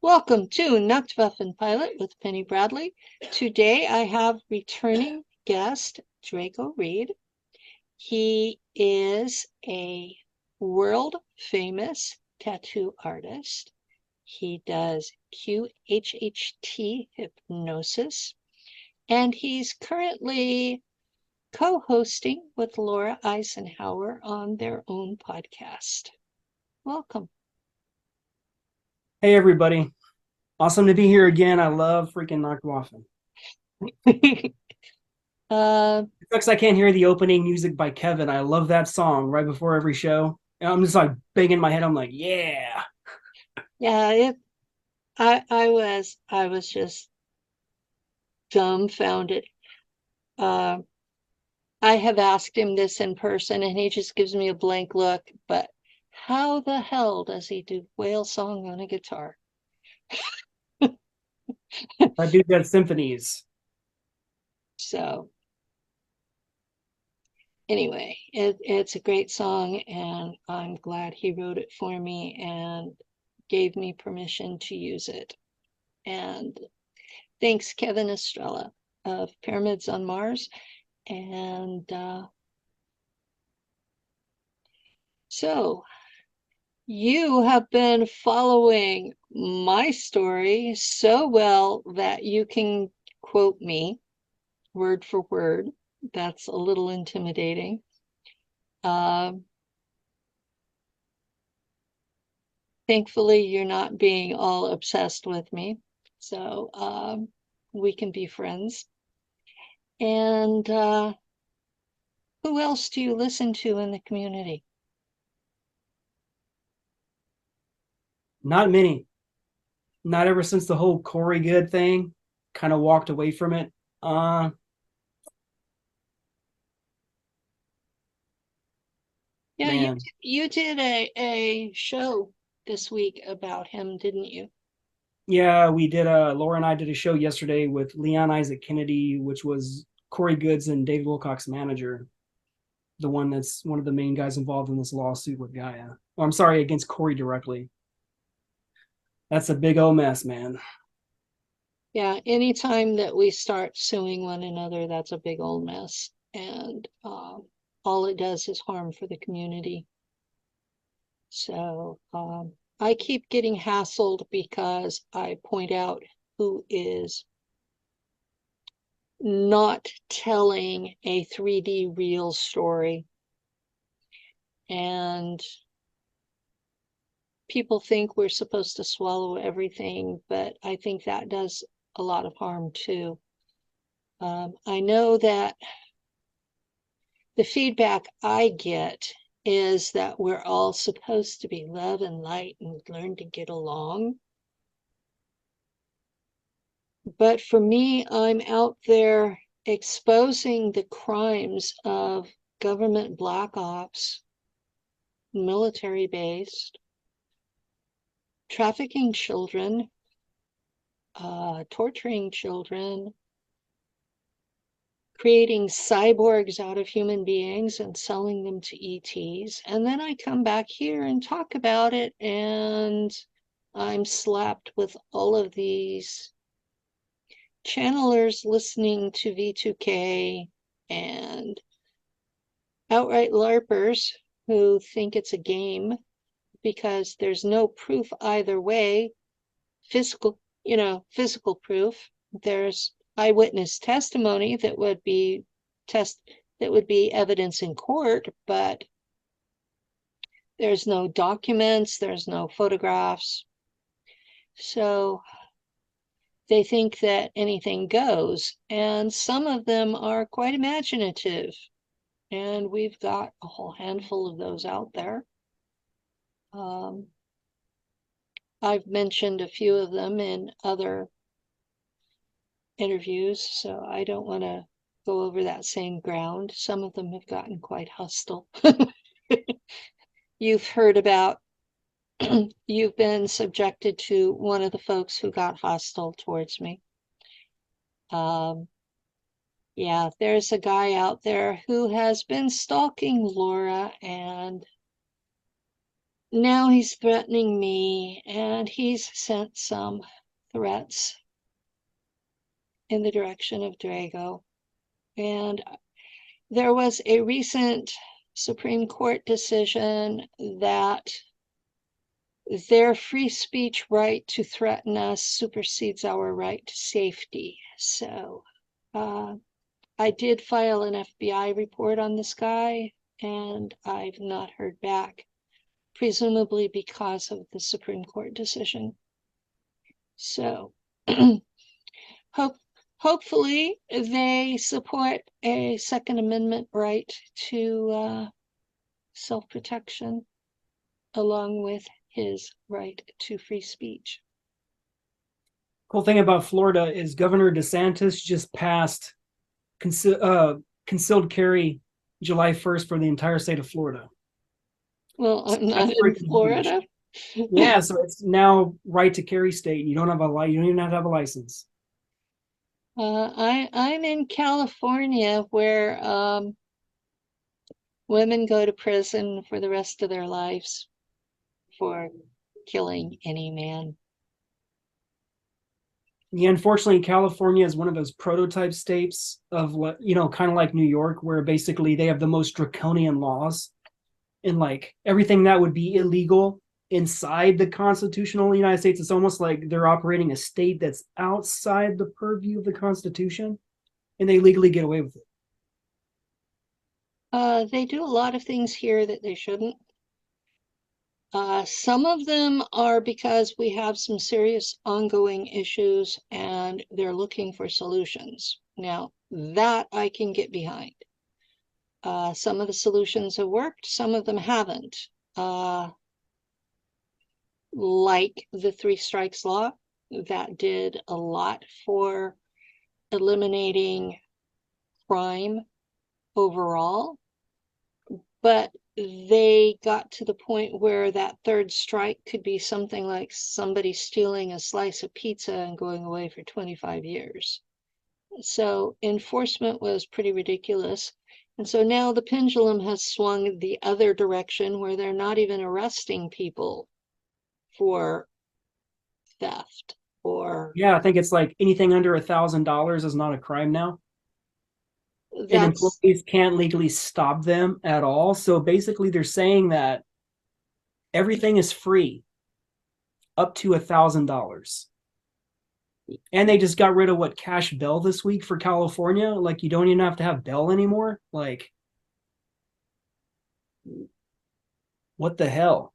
Welcome to Nacht, Waffen Pilot with Penny Bradley. Today I have returning guest Drago Reid. He is a world famous tattoo artist. He does QHHT hypnosis, and he's currently co-hosting with Laura Eisenhower on their own podcast. Welcome. Hey everybody. Awesome to be here again. I love freaking Nacht Waffen. It sucks I can't hear the opening music by Kevin. I love that song right before every show. And I'm just like banging my head. I'm like, yeah. Yeah, I was just dumbfounded. Uh, I have asked him this in person and he just gives me a blank look, but how the hell does he do whale song on a guitar? That dude got symphonies. So anyway, it's a great song and I'm glad he wrote it for me and gave me permission to use it. And thanks, Kevin Estrella of Pyramids on Mars. And so you have been following my story so well that you can quote me word for word. That's a little intimidating. Thankfully, you're not being all obsessed with me, so we can be friends. And who else do you listen to in the community? Not many. Not ever since the whole Corey Good thing. Kind of walked away from it. Yeah, Man. you did a show this week about him, didn't you? Yeah, we did Laura and I did a show yesterday with Leon Isaac Kennedy, which was Corey Goods and David Wilcox's manager. The one that's one of the main guys involved in this lawsuit with Gaia. Oh, I'm sorry, against Corey directly. That's a big old mess, man. Yeah, anytime that we start suing one another, that's a big old mess. And all it does is harm for the community. So I keep getting hassled because I point out who is not telling a 3D real story. And people think we're supposed to swallow everything, but I think that does a lot of harm too. I know that the feedback I get is that we're all supposed to be love and light and learn to get along. But for me, I'm out there exposing the crimes of government black ops, military based, trafficking children, torturing children, creating cyborgs out of human beings and selling them to ETs. And then I come back here and talk about it, and I'm slapped with all of these channelers listening to V2K and outright LARPers who think it's a game because there's no proof either way. Physical proof. There's eyewitness testimony that would be evidence in court, but there's no documents, there's no photographs. So they think that anything goes, and some of them are quite imaginative, and we've got a whole handful of those out there. I've mentioned a few of them in other interviews, so I don't want to go over that same ground. Some of them have gotten quite hostile. You've heard about, you've been subjected to one of the folks who got hostile towards me. Yeah, there's a guy out there who has been stalking Laura, and now he's threatening me, and he's sent some threats in the direction of Drago. And there was a recent Supreme Court decision that their free speech right to threaten us supersedes our right to safety. So I did file an FBI report on this guy, and I've not heard back, presumably because of the Supreme Court decision. So hopefully they support a Second Amendment right to self-protection, along with his right to free speech. Cool thing about Florida is Governor DeSantis just passed concealed carry July 1st for the entire state of Florida. Well, I'm not in Florida. Yeah, so it's now right to carry state. You don't even have to have a license. I'm in California, where women go to prison for the rest of their lives for killing any man. Yeah, unfortunately, California is one of those prototype states of, kind of like New York, where basically they have the most draconian laws, and like everything that would be illegal inside the constitutional United States, it's almost like they're operating a state that's outside the purview of the Constitution, and they legally get away with it. They do a lot of things here that they shouldn't. Some of them are because we have some serious ongoing issues and they're looking for solutions. Now, that I can get behind. Some of the solutions have worked, some of them haven't. Like the 3 strikes law, that did a lot for eliminating crime overall. But they got to the point where that 3rd strike could be something like somebody stealing a slice of pizza and going away for 25 years. So enforcement was pretty ridiculous. And so now the pendulum has swung the other direction, where they're not even arresting people for theft or... Yeah, I think it's like anything under $1,000 is not a crime now. And employees can't legally stop them at all. So basically they're saying that everything is free up to $1,000. And they just got rid of cash bail this week for California. Like, you don't even have to have bail anymore. Like, what the hell?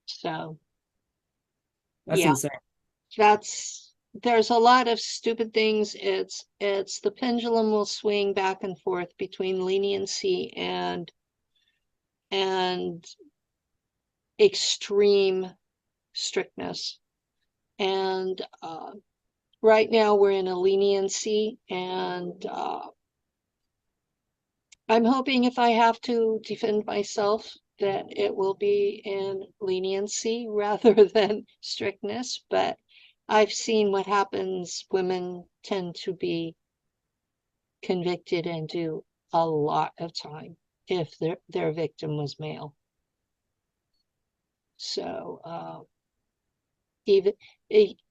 So that's insane. There's a lot of stupid things. It's the pendulum will swing back and forth between leniency and extreme strictness. And right now we're in a leniency, and I'm hoping if I have to defend myself that it will be in leniency rather than strictness. But I've seen what happens. Women tend to be convicted and do a lot of time if their victim was male. So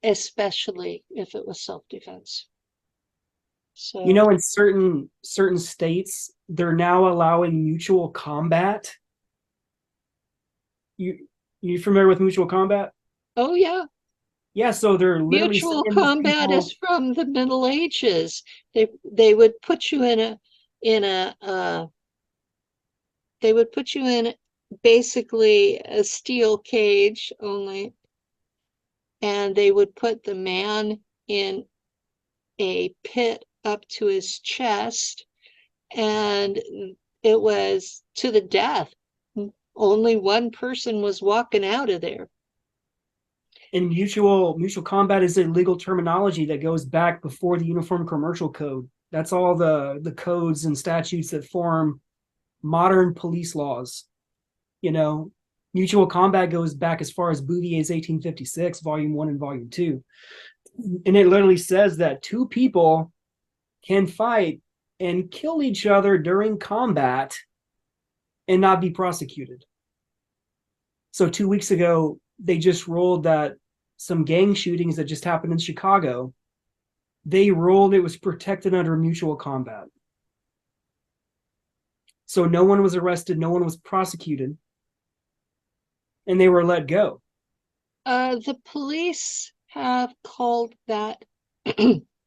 especially if it was self-defense. So in certain states, they're now allowing mutual combat. You familiar with mutual combat? Oh yeah. Yeah, so they're literally Mutual combat is from the Middle Ages. They would put you in they would put you in basically a steel cage only, and they would put the man in a pit up to his chest, and it was to the death. Only one person was walking out of there. And mutual combat is a legal terminology that goes back before the Uniform Commercial Code. That's all the codes and statutes that form modern police laws. Mutual combat goes back as far as Bouvier's 1856, Volume 1 and Volume 2. And it literally says that 2 people can fight and kill each other during combat and not be prosecuted. So 2 weeks ago, they just ruled that some gang shootings that just happened in Chicago, they ruled it was protected under mutual combat. So no one was arrested, no one was prosecuted, and they were let go. The police have called that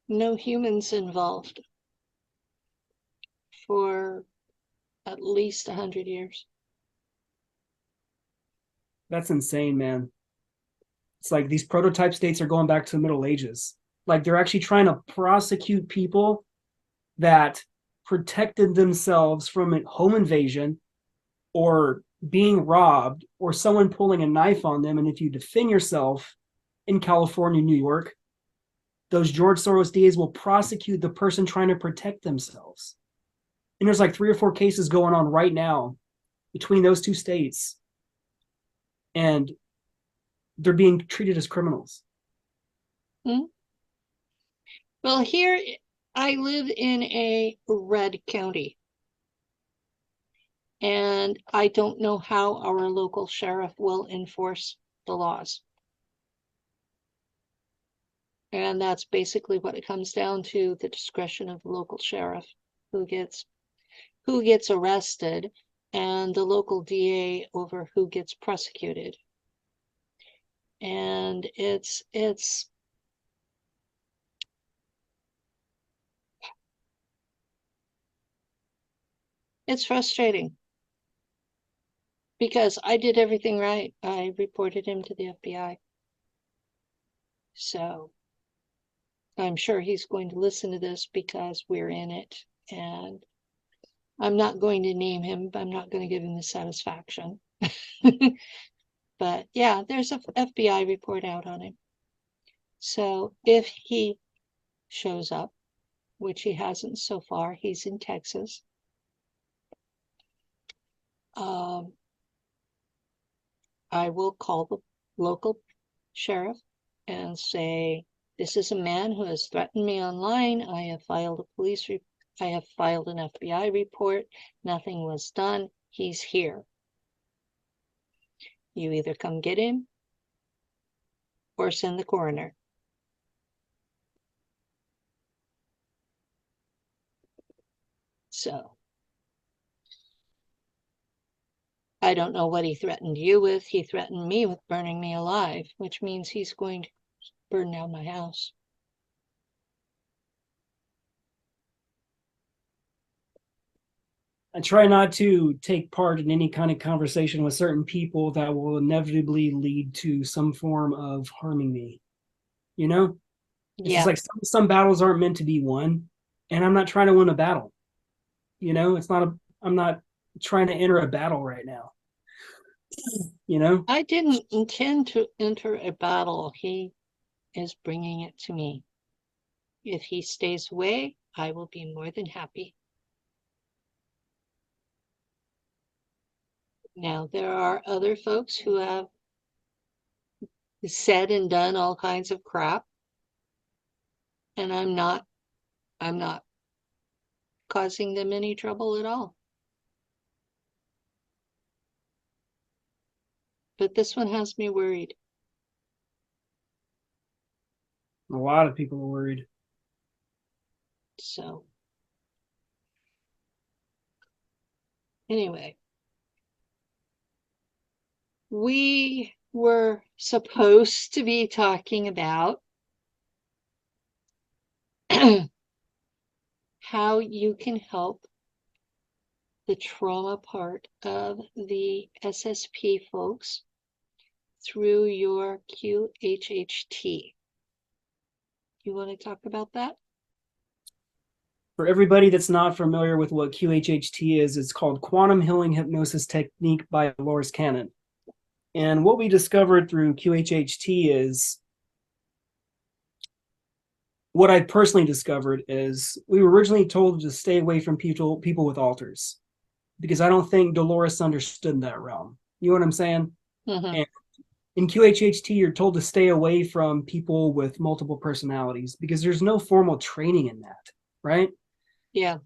no humans involved for at least 100 years. That's insane, man. It's like these prototype states are going back to the Middle Ages. Like they're actually trying to prosecute people that protected themselves from a home invasion or being robbed or someone pulling a knife on them. And if you defend yourself in California, New York, those George Soros DAs will prosecute the person trying to protect themselves. And there's like 3 or 4 cases going on right now between those 2 states. And they're being treated as criminals. Well, here I live in a red county. And I don't know how our local sheriff will enforce the laws. And that's basically what it comes down to, the discretion of the local sheriff who gets arrested and the local DA over who gets prosecuted. And it's frustrating because I did everything right. I reported him to the FBI. So I'm sure he's going to listen to this because we're in it. And I'm not going to name him, but I'm not going to give him the satisfaction. But yeah, there's a FBI report out on him. So if he shows up, which he hasn't so far, he's in Texas. I will call the local sheriff and say, this is a man who has threatened me online. I have filed an FBI report. Nothing was done. He's here. You either come get him or send the coroner. So I don't know what he threatened you with. He threatened me with burning me alive, which means he's going to burn down my house. I try not to take part in any kind of conversation with certain people that will inevitably lead to some form of harming me. You know? It's just like some battles aren't meant to be won, and I'm not trying to win a battle. You know, I'm not trying to enter a battle right now. You know? I didn't intend to enter a battle. He is bringing it to me. If he stays away, I will be more than happy. Now, there are other folks who have said and done all kinds of crap, and I'm not causing them any trouble at all. But this one has me worried. A lot of people are worried. So, anyway, we were supposed to be talking about how you can help the trauma part of the SSP folks through your QHHT. You want to talk about that? For everybody that's not familiar with what QHHT is, it's called Quantum Healing Hypnosis Technique by Dolores Cannon. And what we discovered through QHHT is, what I personally discovered is, we were originally told to stay away from people with altars, because I don't think Dolores understood that realm. You know what I'm saying? Mm-hmm. And in QHHT, you're told to stay away from people with multiple personalities because there's no formal training in that, right? Yeah.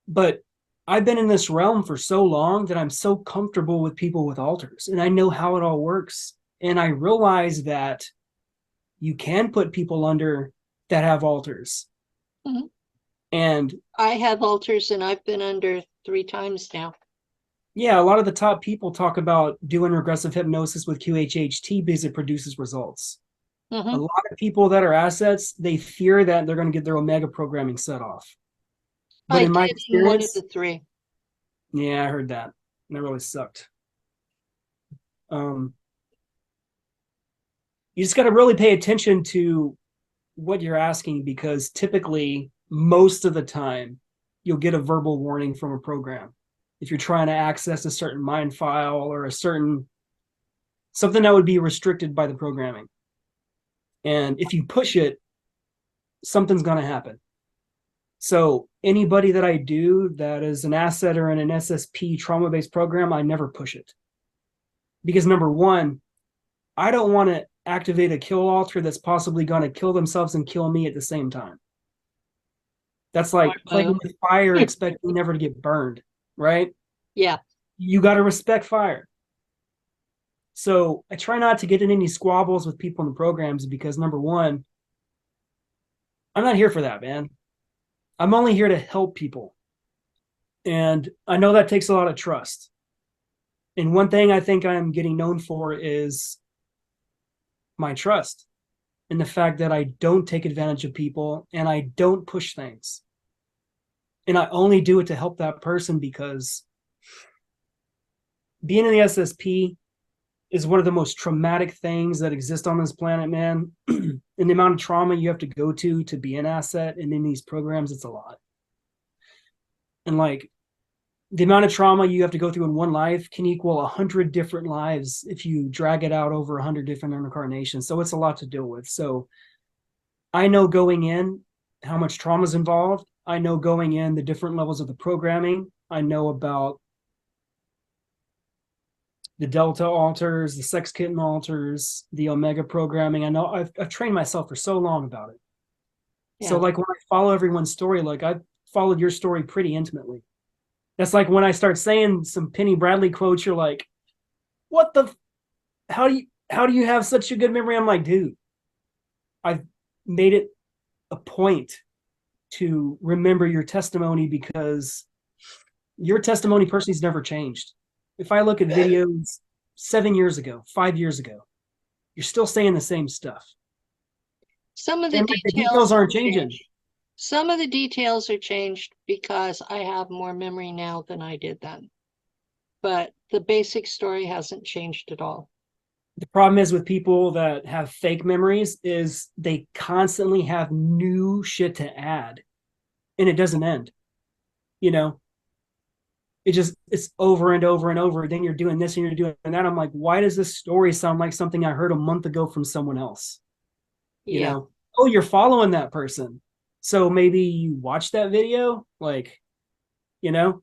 But I've been in this realm for so long that I'm so comfortable with people with altars, and I know how it all works. And I realize that you can put people under that have altars. Mhm. And I have altars and I've been under 3 times now. yeah, a lot of the top people talk about doing regressive hypnosis with QHHT because it produces results. A Mhm. lot of people that are assets, they fear that they're going to get their Omega programming set off. But I in my did in one of experience, the 3. yeah, I heard that. And that really sucked. Um, you just got to really pay attention to what you're asking, because typically, most of the time, you'll get a verbal warning from a program. If you're trying to access a certain mind file or a certain something that would be restricted by the programming. And if you push it, something's going to happen. So anybody that I do that is an asset or in an SSP trauma-based program, I never push it. Because number one, I don't want to activate a kill altar that's possibly going to kill themselves and kill me at the same time. That's like playing with fire, expecting never to get burned, right? Yeah. You got to respect fire. So I try not to get in any squabbles with people in the programs because number one, I'm not here for that, man. I'm only here to help people. And I know that takes a lot of trust. And one thing I think I'm getting known for is my trust and the fact that I don't take advantage of people and I don't push things. And I only do it to help that person because being in the SSP is one of the most traumatic things that exist on this planet, man. And the amount of trauma you have to go to be an asset and in these programs, it's a lot. And like the amount of trauma you have to go through in one life can equal 100 different lives if you drag it out over 100 different incarnations. So it's a lot to deal with. So I know going in how much trauma is involved. I know going in the different levels of the programming. I know about the Delta alters, the Sex Kitten alters, the Omega programming. I know I've trained myself for so long about it. Yeah. So like when I follow everyone's story, like I've followed your story pretty intimately. That's like when I start saying some Penny Bradley quotes, you're like, what the, how do you have such a good memory? I'm like, dude, I've made it a point to remember your testimony because your testimony personally has never changed. If I look at videos 7 years ago, 5 years ago, you're still saying the same stuff. Some of the And like the details details aren't changing. changed. Some of the details are changed because I have more memory now than I did then. But the basic story hasn't changed at all. The problem is with people that have fake memories is they constantly have new shit to add and it doesn't end. You know, it's over and over and over. Then you're doing this and you're doing that. I'm like, why does this story sound like something I heard a month ago from someone else? You Yeah. know, oh, you're following that person. So maybe you watched that video, like, you know?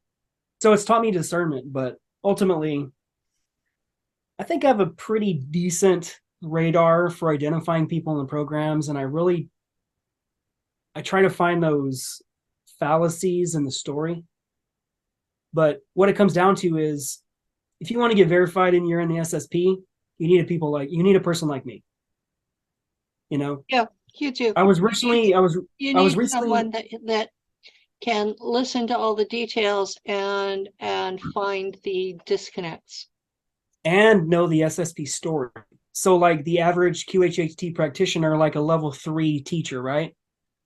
So it's taught me discernment, but ultimately, I think I have a pretty decent radar for identifying people in the programs. And I try to find those fallacies in the story. But what it comes down to is if you want to get verified and you're in the SSP, you need a person like me. You know, Yeah, you do. I was recently, You I was need recently, someone that can listen to all the details and find the disconnects. and know the SSP story. So, like the average QHHT practitioner, like a level 3 teacher, right?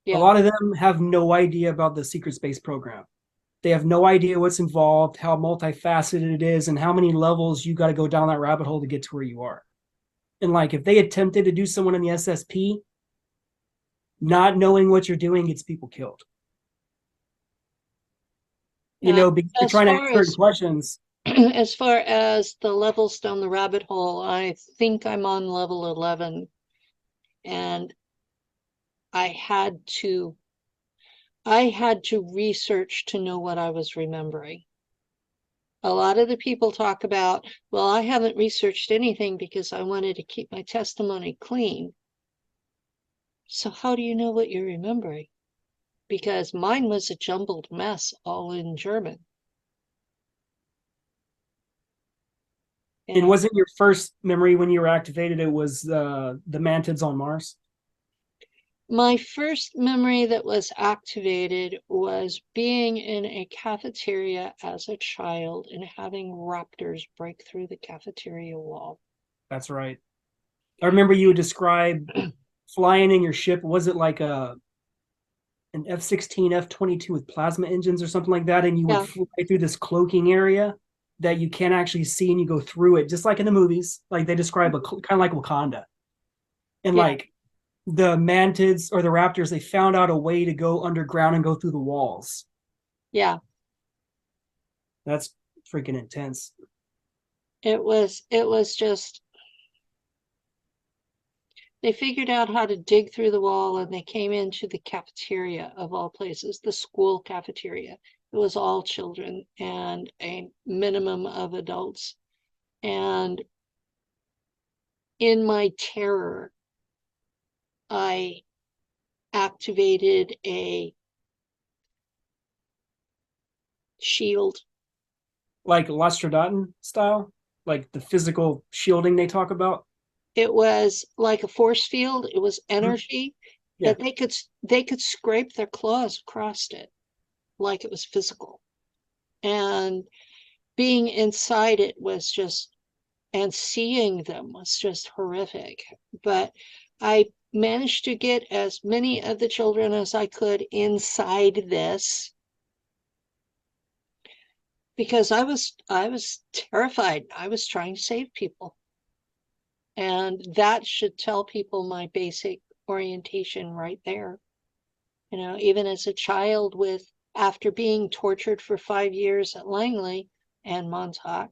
A Yeah. lot of them have no idea about the secret space program. They have no idea what's involved, how multifaceted it is, and how many levels you got to go down that rabbit hole to get to where you are. And like if they attempted to do someone in the SSP, not knowing what you're doing gets people killed. You Uh, know, because you're as trying to far ask certain as questions. as far as the levels down the rabbit hole, I think I'm on level 11, and I had to research to know what I was remembering. A lot of the people talk about, well, I haven't researched anything because I wanted to keep my testimony clean. So how do you know what you're remembering? Because mine was a jumbled mess all in German. And And wasn't your first memory when you were activated, it was the mantids on Mars? my first memory that was activated was being in a cafeteria as a child and having raptors break through the cafeteria wall. That's right. I remember you would describe flying in your ship. Was it like an F-16, F-22 with plasma engines or something like that? And you would Yeah, fly through this cloaking area that you can't actually see, and you go through it, just like in the movies. Like they describe a kind of like Wakanda. And yeah, like the mantids or the raptors, they found out a way to go underground and go through the walls. yeah. That's freaking intense. It was just they figured out how to dig through the wall and they came into the cafeteria of all places, the school cafeteria. It was all children and a minimum of adults. And in my terror, I activated a shield. Like Lostrodaten style, like the physical shielding they talk about. It was like a force field. It was Mhm. energy Yeah. that they could scrape their claws across it like it was physical. And being inside it was just, and seeing them was just horrific. But I managed to get as many of the children as I could inside this because I was terrified. I was trying to save people. And that should tell people my basic orientation right there. Even as a child after being tortured for 5 years at Langley and Montauk,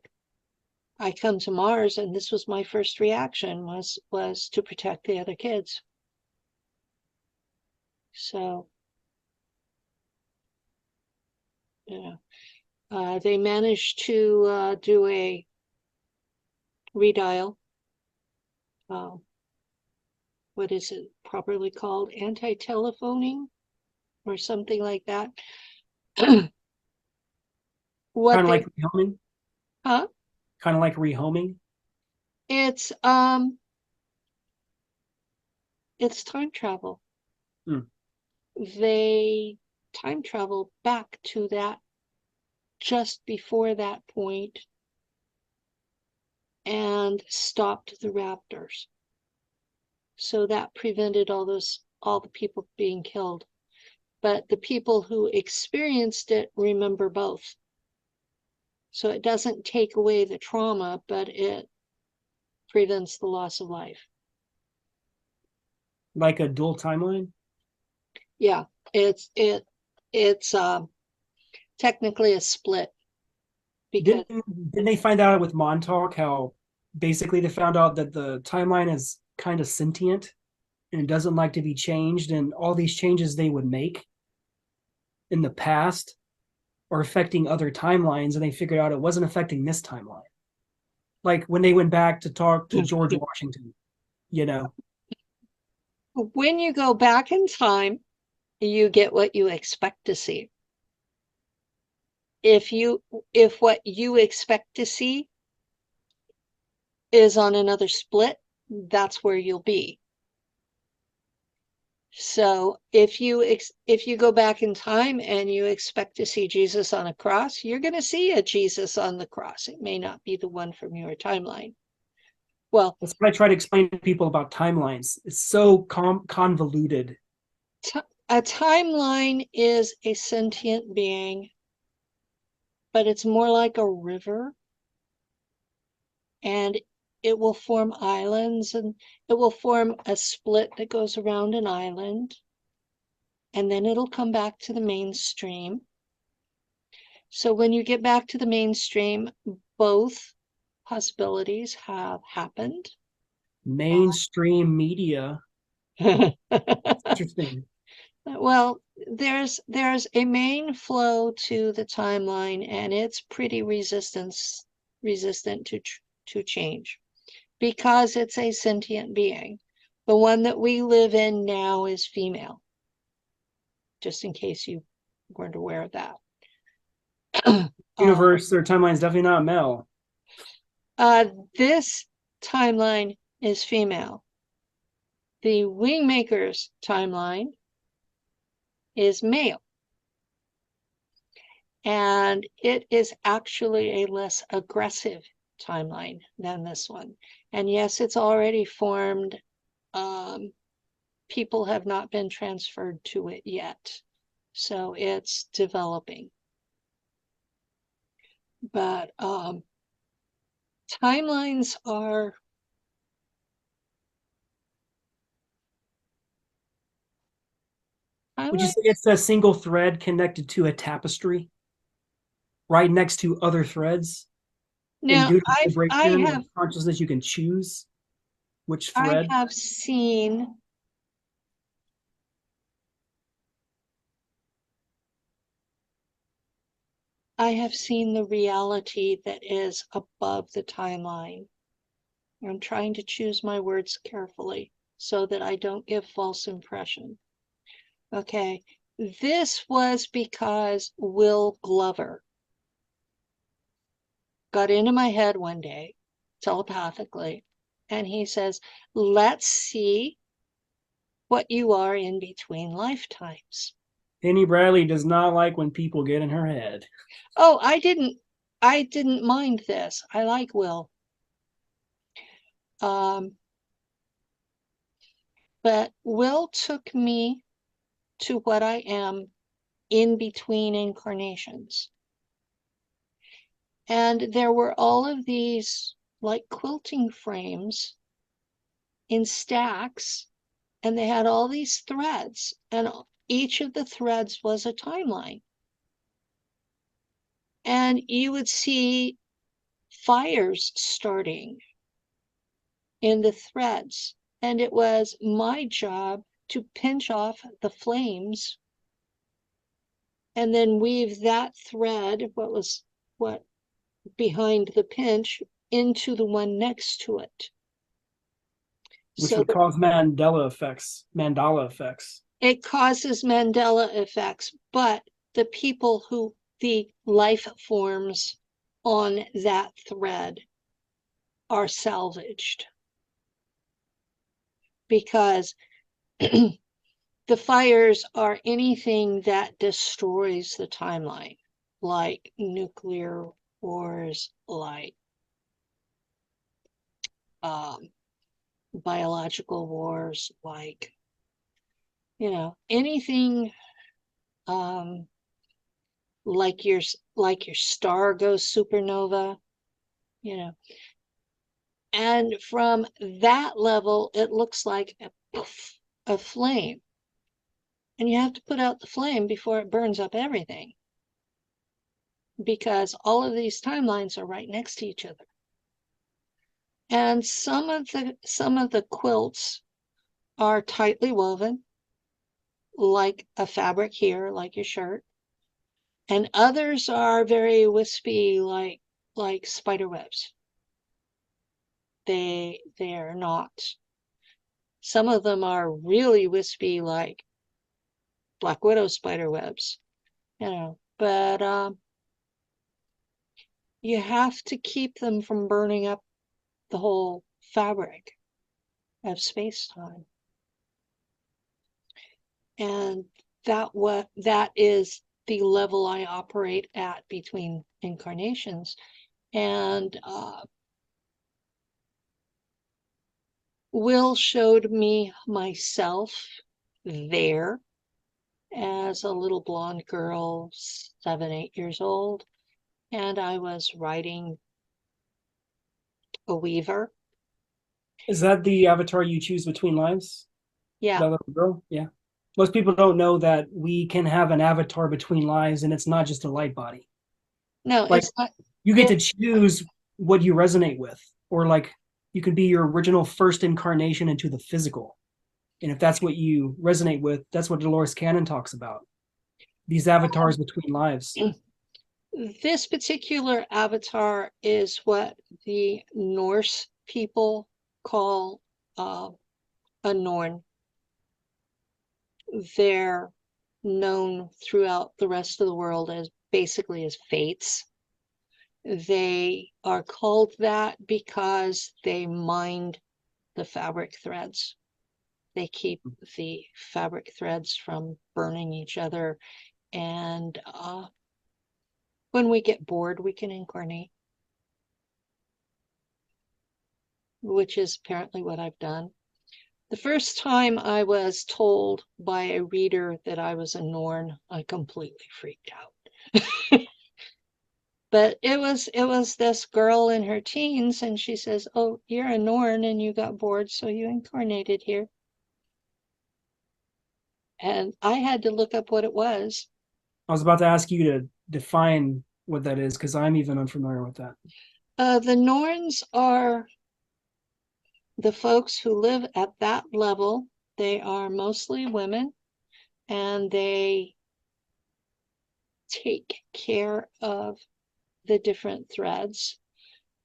I come to Mars and this was my first reaction was to protect the other kids. So, they managed to do a redial. Uh, what is it properly called? Anti-telephoning or something like that. Kind What of they, like rehoming. huh? Kind of like rehoming. It's time travel. Hmm. They time travel back to that just before that point and stopped the raptors. So that prevented all the people being killed. But the people who experienced it remember both. So it doesn't take away the trauma, but it prevents the loss of life. Like a dual timeline. Yeah, it's technically a split because Didn't they find out with Montauk how basically they found out that the timeline is kind of sentient and it doesn't like to be changed, and all these changes they would make in the past are affecting other timelines, and they figured out it wasn't affecting this timeline. Like when they went back to talk to George Washington, you know. when you go back in time, you get what you expect to see. If what you expect to see is on another split, that's where you'll be. So if you go back in time and you expect to see Jesus on a cross, you're going to see a Jesus on the cross. It may not be the one from your timeline. Well, That's what I try to explain to people about timelines. It's so convoluted. a timeline is a sentient being, but it's more like a river, and it will form islands, and it will form a split that goes around an island, and then it'll come back to the mainstream. So when you get back to the mainstream, both possibilities have happened. Mainstream media. Interesting. Well, there's a main flow to the timeline, and it's pretty resistant to change because it's a sentient being. The one that we live in now is female, just in case you weren't aware of that. Universe, their timeline is definitely not Mel. This timeline is female. The Wingmaker's timeline is male. And it is actually a less aggressive timeline than this one. And yes, it's already formed. People have not been transferred to it yet. So it's developing. But timelines are Would you say it's a single thread connected to a tapestry right next to other threads? And now due to I vibration have and consciousness, you can choose which I thread. have seen the reality that is above the timeline. I'm trying to choose my words carefully so that I don't give false impression. Okay, this was because Will Glover got into my head one day telepathically, and he says, let's see what you are in between lifetimes. Penny Bradley does not like when people get in her head. Oh, I didn't mind this. I like Will. But Will took me to what I am in between incarnations. And there were all of these like quilting frames in stacks, and they had all these threads, and each of the threads was a timeline. And you would see fires starting in the threads. And it was my job to pinch off the flames and then weave that thread, what behind the pinch, into the one next to it. Which So would cause Mandela effects. it causes Mandela effects, but the people the life forms on that thread are salvaged because the fires are anything that destroys the timeline, like nuclear wars, like biological wars, like, anything like your star goes supernova, and from that level it looks like a poof, a flame, and you have to put out the flame before it burns up everything, because all of these timelines are right next to each other. And some of the quilts are tightly woven, like a fabric here, like your shirt, and others are very wispy, like spider webs. They're not. Some of them are really wispy, like Black Widow spider webs, but you have to keep them from burning up the whole fabric of space-time. And that is the level I operate at between incarnations. And Will showed me myself there as a little blonde girl, 7, 8 years old, and I was riding a weaver. Is that the avatar you choose between lives? Yeah. That little girl? Yeah. Most people don't know that we can have an avatar between lives, and it's not just a light body. No, Like, it's not. you get to choose what you resonate with, or like you can be your original first incarnation into the physical. And if that's what you resonate with, that's what Dolores Cannon talks about. These avatars between lives. This particular avatar is what the Norse people call a Norn. They're known throughout the rest of the world as basically as fates. They are called that because they mind the fabric threads. They keep the fabric threads from burning each other. And when we get bored, we can incarnate, which is apparently what I've done. The first time I was told by a reader that I was a Norn, I completely freaked out. But it was this girl in her teens, and she says, "Oh, you're a Norn and you got bored, so you incarnated here." And I had to look up what it was. I was about to ask you to define what that is because I'm even unfamiliar with that. The Norns are the folks who live at that level. They are mostly women, and they take care of the different threads.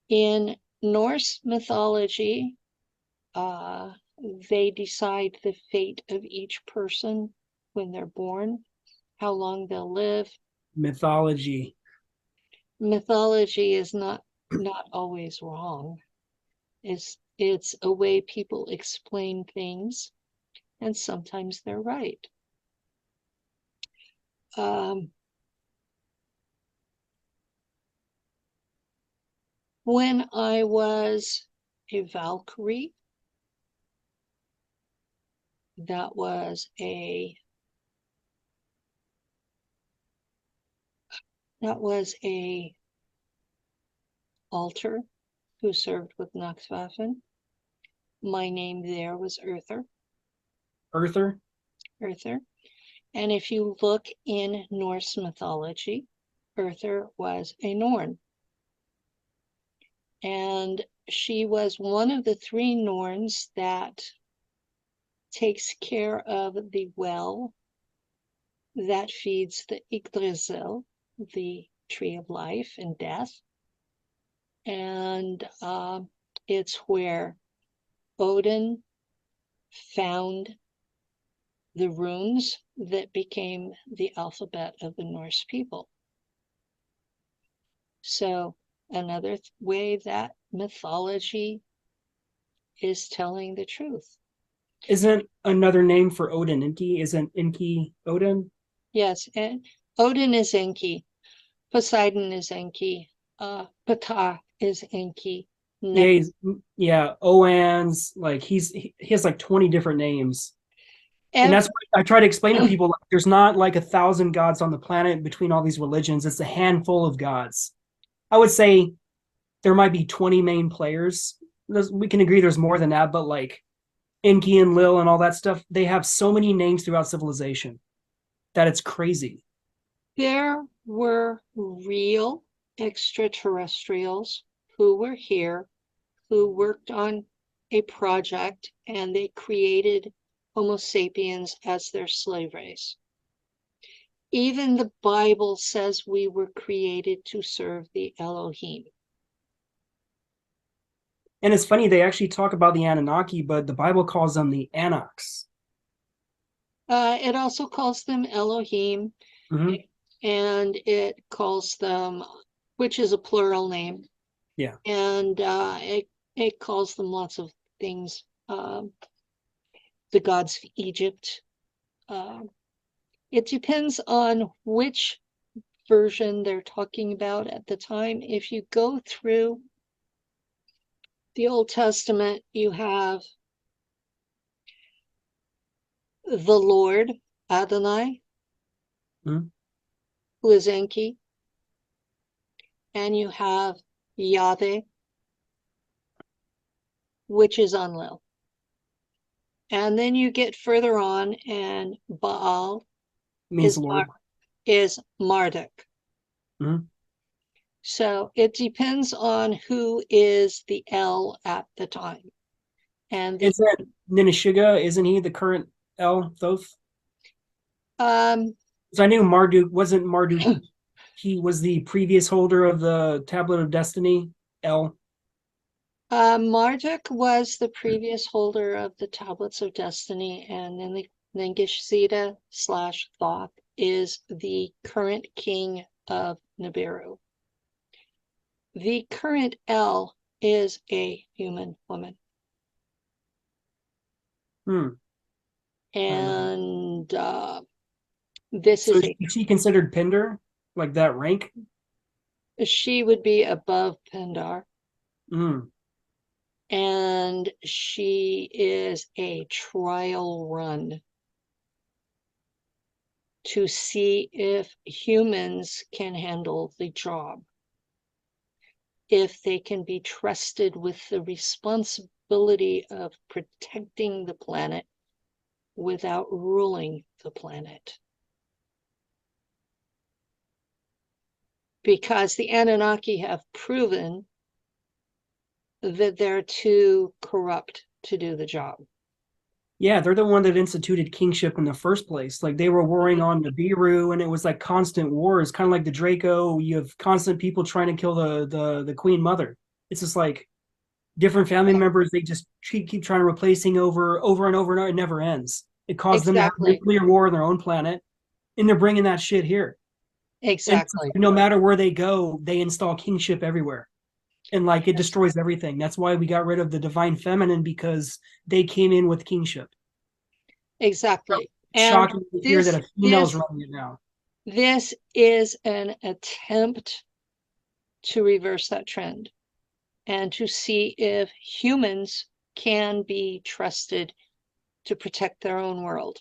In Norse mythology, they decide the fate of each person when they're born, how long they'll live. Mythology. Mythology is not always wrong. It's a way people explain things, and sometimes they're right. When I was a Valkyrie, that was a altar who served with Nacht Waffen. My name there was Earther. Earther. And if you look in Norse mythology, Earther was a Norn. And she was one of the three Norns that takes care of the well that feeds the Yggdrasil, the tree of life and death. And it's where Odin found the runes that became the alphabet of the Norse people. So another way that mythology is telling the truth. Isn't another name for Odin Enki? Isn't Enki Odin? Yes, and Odin is Enki, Poseidon is Enki, Ptah is Enki. Yeah, Oan's like he has like 20 different names. And that's what I try to explain to people. Like, there's not like 1,000 gods on the planet between all these religions. It's a handful of gods. I would say there might be 20 main players. We can agree there's more than that, but like Enki and Lil and all that stuff, they have so many names throughout civilization that it's crazy. There were real extraterrestrials who were here, who worked on a project, and they created Homo sapiens as their slave race. Even the Bible says we were created to serve the Elohim. And it's funny, they actually talk about the Anunnaki, but the Bible calls them the Annoks. It also calls them Elohim, and it calls them, which is a plural name. Yeah. And it calls them lots of things. The gods of Egypt. It depends on which version they're talking about at the time. If you go through the Old Testament, you have the Lord, Adonai, who is Enki, and you have Yahweh, which is Enlil. And then you get further on, and Baal means Lord. Is Marduk. So it depends on who is the El at the time. And is that Ninishiga? Isn't he the current El Thoth? So I knew Marduk wasn't Marduk. He was the previous holder of the Tablet of Destiny. El. Marduk was the previous holder of the Tablets of Destiny, and then the Ningishzida / Thoth is the current king of Nibiru. the current L is a human woman. And this so is is she considered Pinder, like that rank? She would be above Pindar. Mm. And she is a trial run to see if humans can handle the job, if they can be trusted with the responsibility of protecting the planet without ruling the planet. Because the Anunnaki have proven that they're too corrupt to do the job. Yeah, they're the one that instituted kingship in the first place. Like they were warring on the Nibiru, and it was like constant wars, kind of like the Draco. You have constant people trying to kill the Queen Mother. It's just like different family members. They just keep trying to replacing over and over and over. It never ends. It caused them to have nuclear war on their own planet, and they're bringing that shit here. Exactly. And no matter where they go, they install kingship everywhere. And like it destroys everything. That's why we got rid of the divine feminine, because they came in with kingship. Exactly. Shocking to hear that a female's running it now. This is an attempt to reverse that trend and to see if humans can be trusted to protect their own world.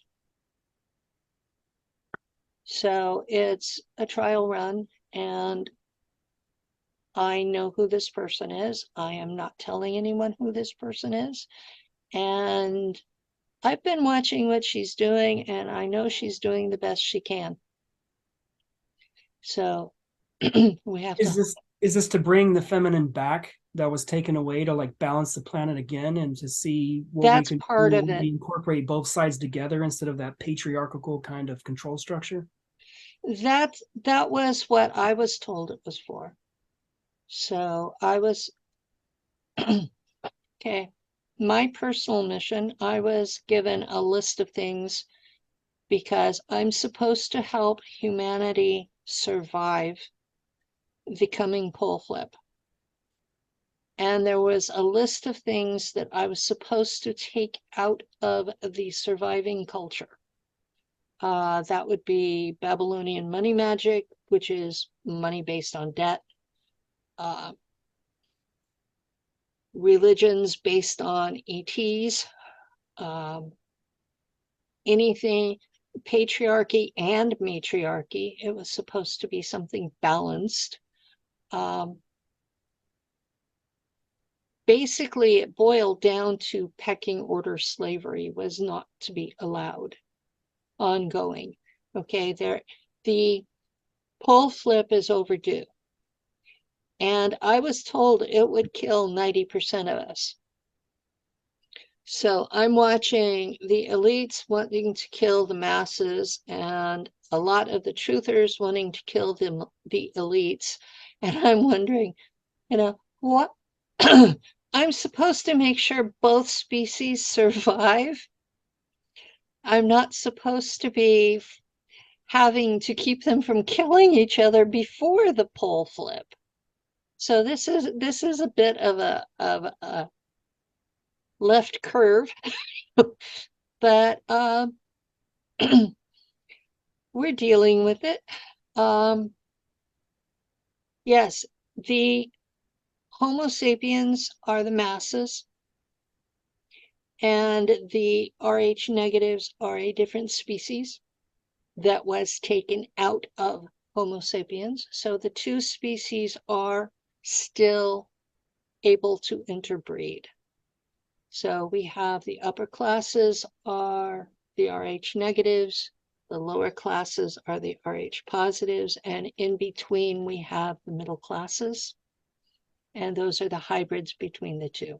So it's a trial run, and I know who this person is. I am not telling anyone who this person is. And I've been watching what she's doing, and I know she's doing the best she can. So we have is this to bring the feminine back that was taken away, to like balance the planet again, and to see what we can part do of when it. we incorporate both sides together instead of that patriarchal kind of control structure? That was what I was told it was for. So I was okay. My personal mission, I was given a list of things because I'm supposed to help humanity survive the coming pole flip. And there was a list of things that I was supposed to take out of the surviving culture. That would be Babylonian money magic, which is money based on debt. Religions based on ETs. Anything, patriarchy and matriarchy. It was supposed to be something balanced. Basically, it boiled down to pecking order slavery was not to be allowed. Ongoing. Okay, the pole flip is overdue. And I was told it would kill 90% of us. So I'm watching the elites wanting to kill the masses, and a lot of the truthers wanting to kill the elites. And I'm wondering, what? I'm supposed to make sure both species survive. I'm not supposed to be having to keep them from killing each other before the pole flip. So this is a bit of a left curve, but we're dealing with it. Yes, the Homo sapiens are the masses, and the Rh negatives are a different species that was taken out of Homo sapiens. So the two species are still able to interbreed. So we have the upper classes are the Rh negatives, the lower classes are the Rh positives, and in between we have the middle classes, and those are the hybrids between the two.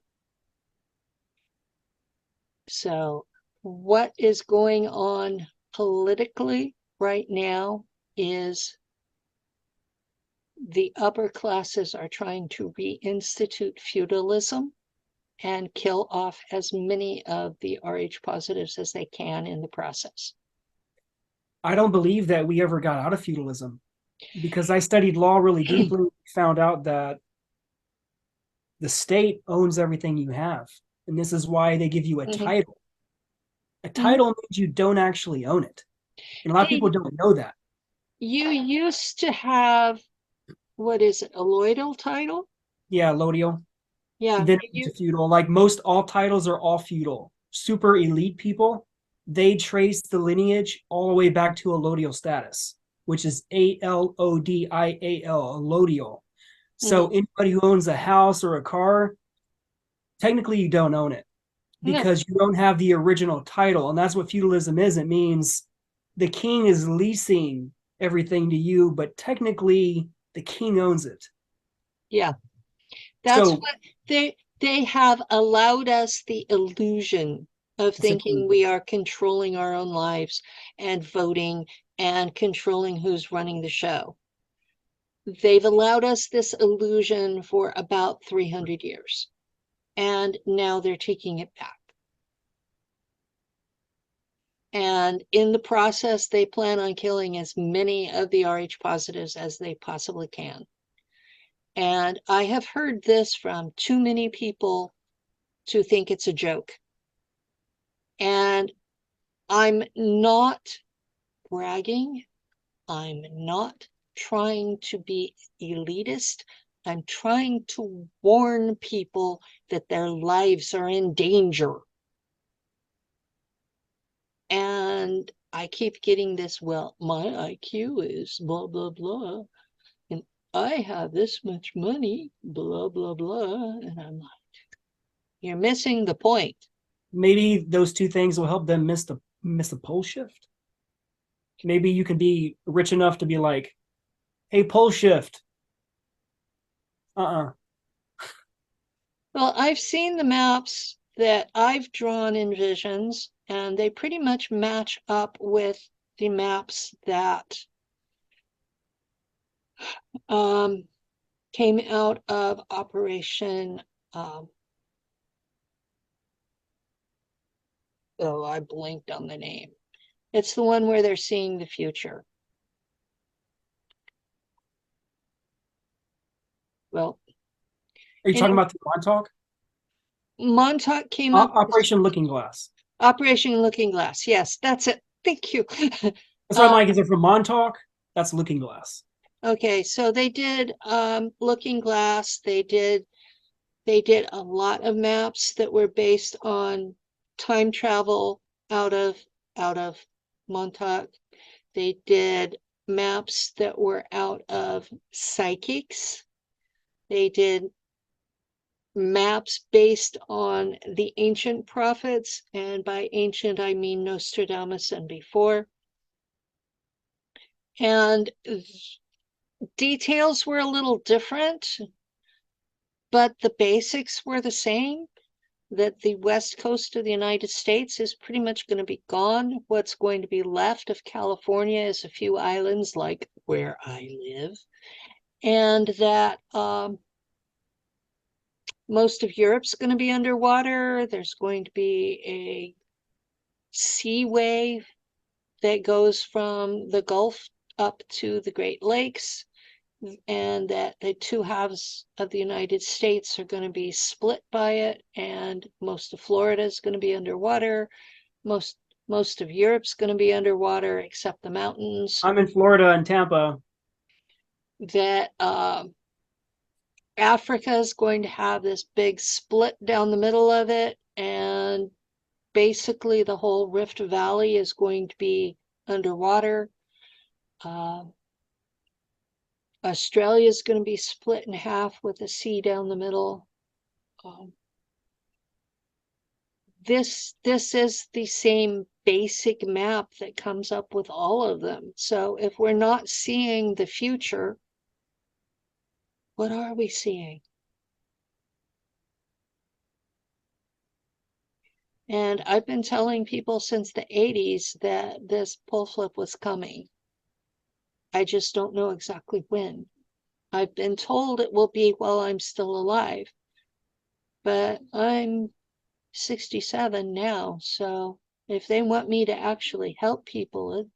So what is going on politically right now is the upper classes are trying to reinstitute feudalism and kill off as many of the Rh positives as they can in the process. I don't believe that we ever got out of feudalism, because I studied law really deeply, found out that the state owns everything you have. And this is why they give you a Mhm. title. A Mhm. title means you don't actually own it. And a lot of people don't know that. You used to have, what is it, a loyal title? Yeah, Lodial. Yeah, Then into feudal. Like most all titles are all feudal. Super elite people, they trace the lineage all the way back to a Lodial status, which is Alodial, a Lodial. So mhm. anybody who owns a house or a car, technically you don't own it No, because you don't have the original title. And that's what feudalism is. It means the king is leasing everything to you, but technically the king owns it. yeah, that's So what they have allowed us the illusion of thinking we are controlling our own lives and voting and controlling who's running the show. They've allowed us this illusion for about 300 years, and now they're taking it back. And in the process, they plan on killing as many of the Rh positives as they possibly can. And I have heard this from too many people to think it's a joke. And I'm not bragging. I'm not trying to be elitist. I'm trying to warn people that their lives are in danger. And I keep getting this, well, my IQ is blah, blah, blah. And I have this much money, blah, blah, blah. And I'm like, you're missing the point. maybe those two things will help them miss the pole shift. Maybe you can be rich enough to be like, hey, pole shift. Uh-uh. Well, I've seen the maps that I've drawn in visions, and they pretty much match up with the maps that came out of Operation. Oh, I blinked on the name. It's the one where they're seeing the future. Well, Are you talking anyway, about the Montauk? Montauk came up with Operation Looking Glass. Operation Looking Glass. Yes, that's it. Thank you. That's why I'm like, is it from Montauk? That's Looking Glass. Okay, so they did Looking Glass. They did a lot of maps that were based on time travel out of Montauk. They did maps that were out of psychics. They did maps based on the ancient prophets, and by ancient I mean Nostradamus and before. And details were a little different, but the basics were the same. That the west coast of the United States is pretty much going to be gone. What's going to be left of California is a few islands like where I live, and that most of Europe's going to be underwater. There's going to be a seaway that goes from the Gulf up to the Great Lakes, and that the two halves of the United States are going to be split by it, and most of Florida is going to be underwater. Most most of Europe's going to be underwater except the mountains. I'm in Florida and Tampa. That Africa is going to have this big split down the middle of it, and basically the whole Rift Valley is going to be underwater. Uh, Australia is going to be split in half with the sea down the middle. Um, this is the same basic map that comes up with all of them. So if we're not seeing the future, what are we seeing? And I've been telling people since the 80s that this pole flip was coming. I just don't know exactly when. I've been told it will be while I'm still alive, but I'm 67 now, so if they want me to actually help people, it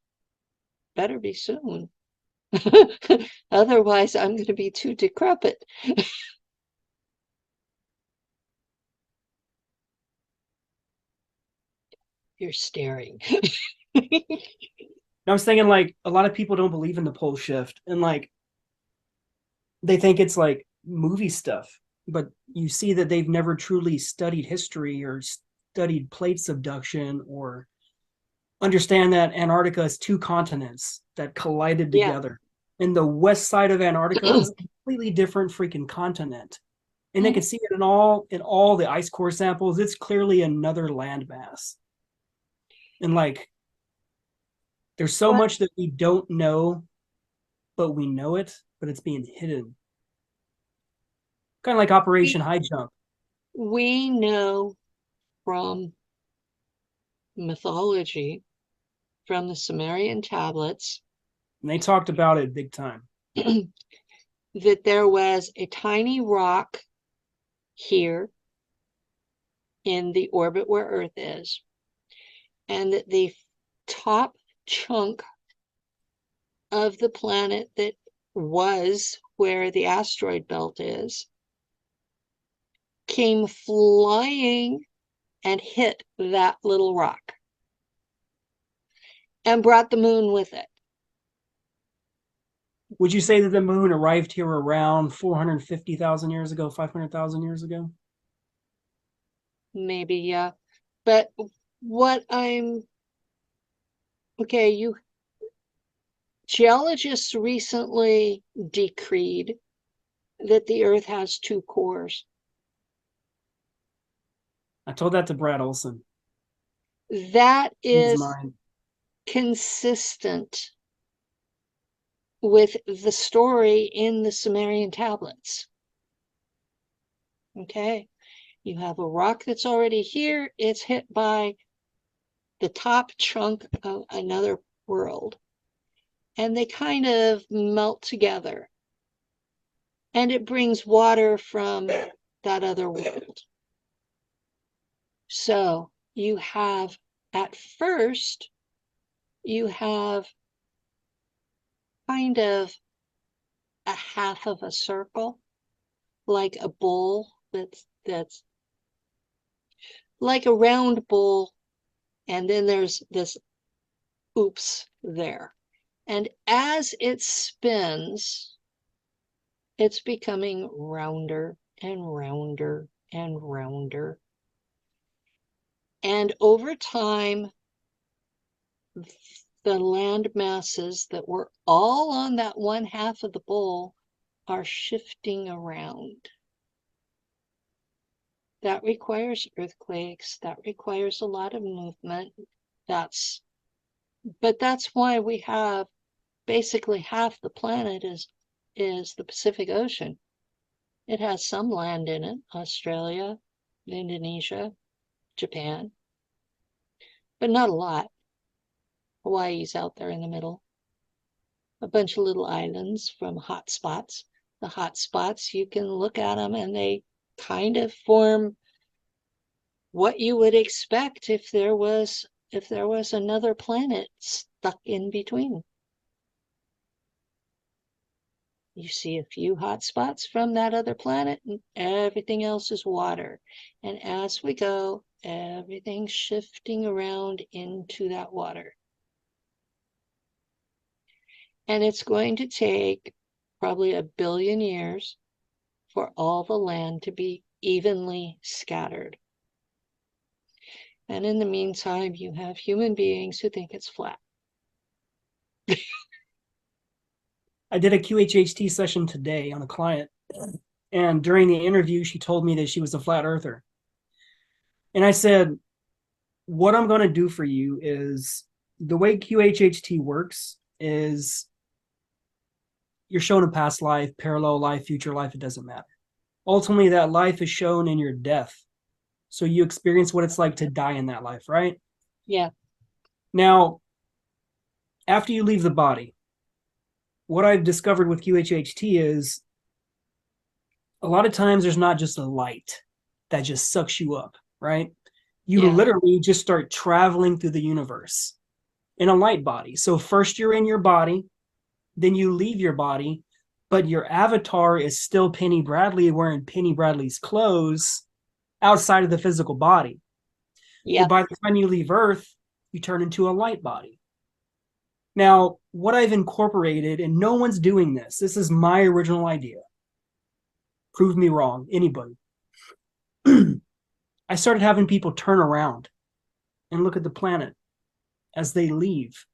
better be soon. Otherwise, I'm going to be too decrepit. you're staring. I was thinking, like, a lot of people don't believe in the pole shift, and like they think it's like movie stuff, but you see that they've never truly studied history or studied plate subduction or understand that Antarctica is two continents that collided Yeah. together. And the west side of Antarctica is a completely different freaking continent. And they can see it in all the ice core samples. It's clearly another landmass. And like there's so much that we don't know, but we know it, but it's being hidden. Kind of like Operation High Jump. We know from mythology, from the Sumerian tablets, And they talked about it big time. that there was a tiny rock here in the orbit where Earth is, and that the top chunk of the planet that was where the asteroid belt is came flying and hit that little rock and brought the moon with it. Would you say that the moon arrived here around 450,000 years ago, 500,000 years ago? Maybe, yeah. But what geologists recently decreed that the Earth has two cores. I told that to Brad Olson. That is consistent with the story in the Sumerian tablets. Okay, you have a rock that's already here, it's hit by the top chunk of another world, and they kind of melt together, and it brings water from that other world. So you have, at first, you have kind of a half of a circle, like a bowl that's like a round bowl, and then there's this oops there. And as it spins, it's becoming rounder and rounder and rounder. And over time, the land masses that were all on that one half of the bowl are shifting around. That requires earthquakes, that requires a lot of movement. But that's why we have basically half the planet is the Pacific Ocean. It has some land in it, Australia, Indonesia, Japan, but not a lot. Hawaii's out there in the middle. A bunch of little islands from hot spots. The hot spots, you can look at them and they kind of form what you would expect if there was another planet stuck in between. You see a few hot spots from that other planet and everything else is water. And as we go, everything's shifting around into that water. And it's going to take probably 1 billion years for all the land to be evenly scattered. And in the meantime, you have human beings who think it's flat. I did a QHHT session today on a client, and during the interview, she told me that she was a flat earther. And I said, what I'm going to do for you is, the way QHHT works is you're shown a past life, parallel life, future life, it doesn't matter. Ultimately, that life is shown in your death. So you experience what it's like to die in that life, right? Yeah. Now, after you leave the body, what I've discovered with QHHT is a lot of times there's not just a light that just sucks you up, right? You literally just start traveling through the universe in a light body. So first you're in your body, then you leave your body, but your avatar is still Penny Bradley wearing Penny Bradley's clothes outside of the physical body. Yeah. Well, by the time you leave Earth, you turn into a light body. Now, what I've incorporated, and no one's doing this, this is my original idea. Prove me wrong, anybody. I started having people turn around and look at the planet as they leave.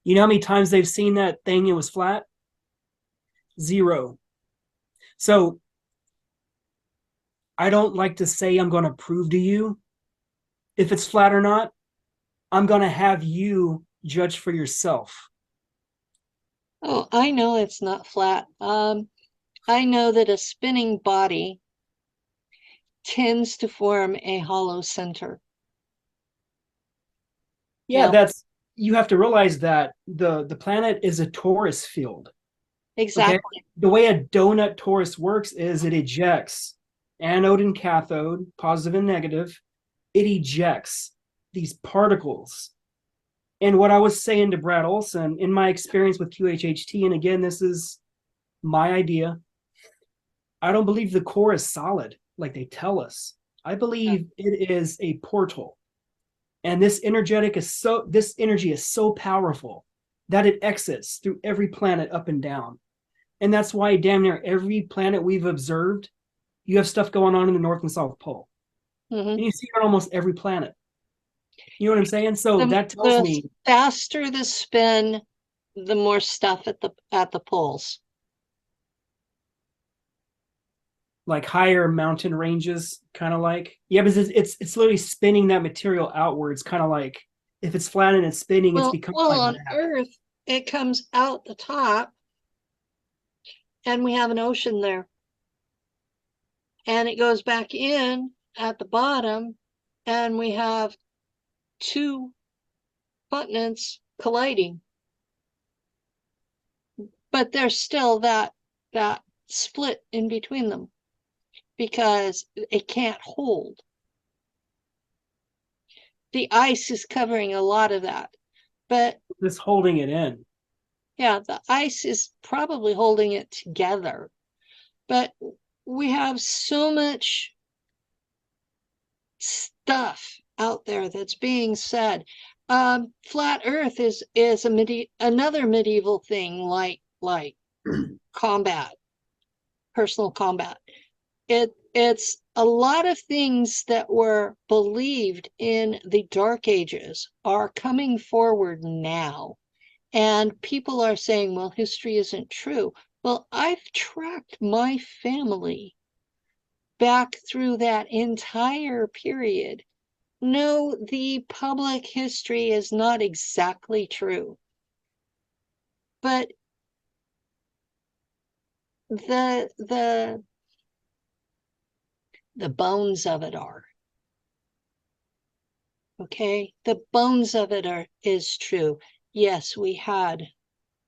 You know how many times they've seen that thing, it was flat? 0. So I don't like to say I'm going to prove to you if it's flat or not. I'm going to have you judge for yourself. Oh, I know it's not flat. I know that a spinning body tends to form a hollow center. Yeah, Now, that's, you have to realize that the planet is a torus field. exactly. Okay. The way a donut torus works is it ejects anode and cathode, positive and negative. It ejects these particles. And what I was saying to Brad Olson, in my experience with QHHT, and again, this is my idea, I don't believe the core is solid like they tell us. I believe it is a portal. And this energy is so powerful that it exits through every planet up and down. And that's why damn near every planet we've observed, you have stuff going on in the North and South Pole. Mm-hmm. And you see it on almost every planet. You know what I'm saying? So that tells me, the faster the spin, the more stuff at the poles. like higher mountain ranges, kind of like, yeah, but it's literally spinning that material outwards, kind of like if it's flat and it's spinning, it's becoming well, like on that. Earth, it comes out the top, and we have an ocean there, and it goes back in at the bottom, and we have 2 continents colliding. But there's still that split in between them because it can't hold. The ice is covering a lot of that, but It's holding it in. yeah, the ice is probably holding it together. But we have so much stuff out there that's being said. Flat Earth is another medieval thing, like combat, personal combat. It's a lot of things that were believed in the Dark Ages are coming forward now. And people are saying, well, history isn't true. Well, I've tracked my family back through that entire period. No, the public history is not exactly true. But the bones of it are. Okay, the bones of it is true. Yes, we had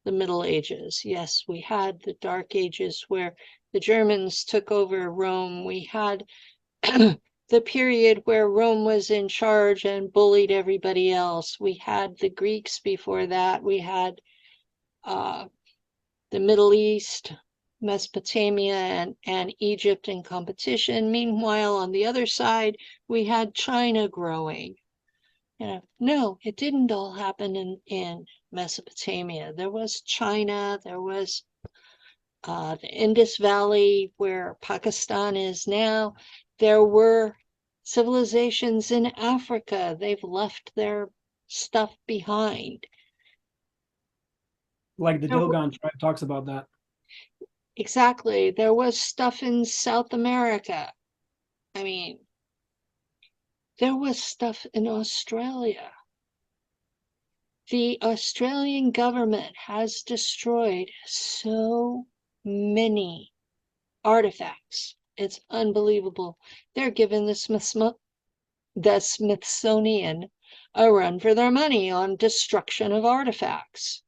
the Middle Ages. Yes, we had the Dark Ages where the Germans took over Rome. We had the period where Rome was in charge and bullied everybody else. We had the Greeks before that. We had the Middle East, Mesopotamia, and Egypt in competition. Meanwhile, on the other side, we had China growing. You know, no, it didn't all happen in Mesopotamia. There was China, there was the Indus Valley, where Pakistan is now. There were civilizations in Africa. They've left their stuff behind. Like the Dogon tribe talks about that. Exactly. There was stuff in South America. I mean, there was stuff in Australia. The Australian government has destroyed so many artifacts. It's unbelievable. They're giving the Smithsonian a run for their money on destruction of artifacts.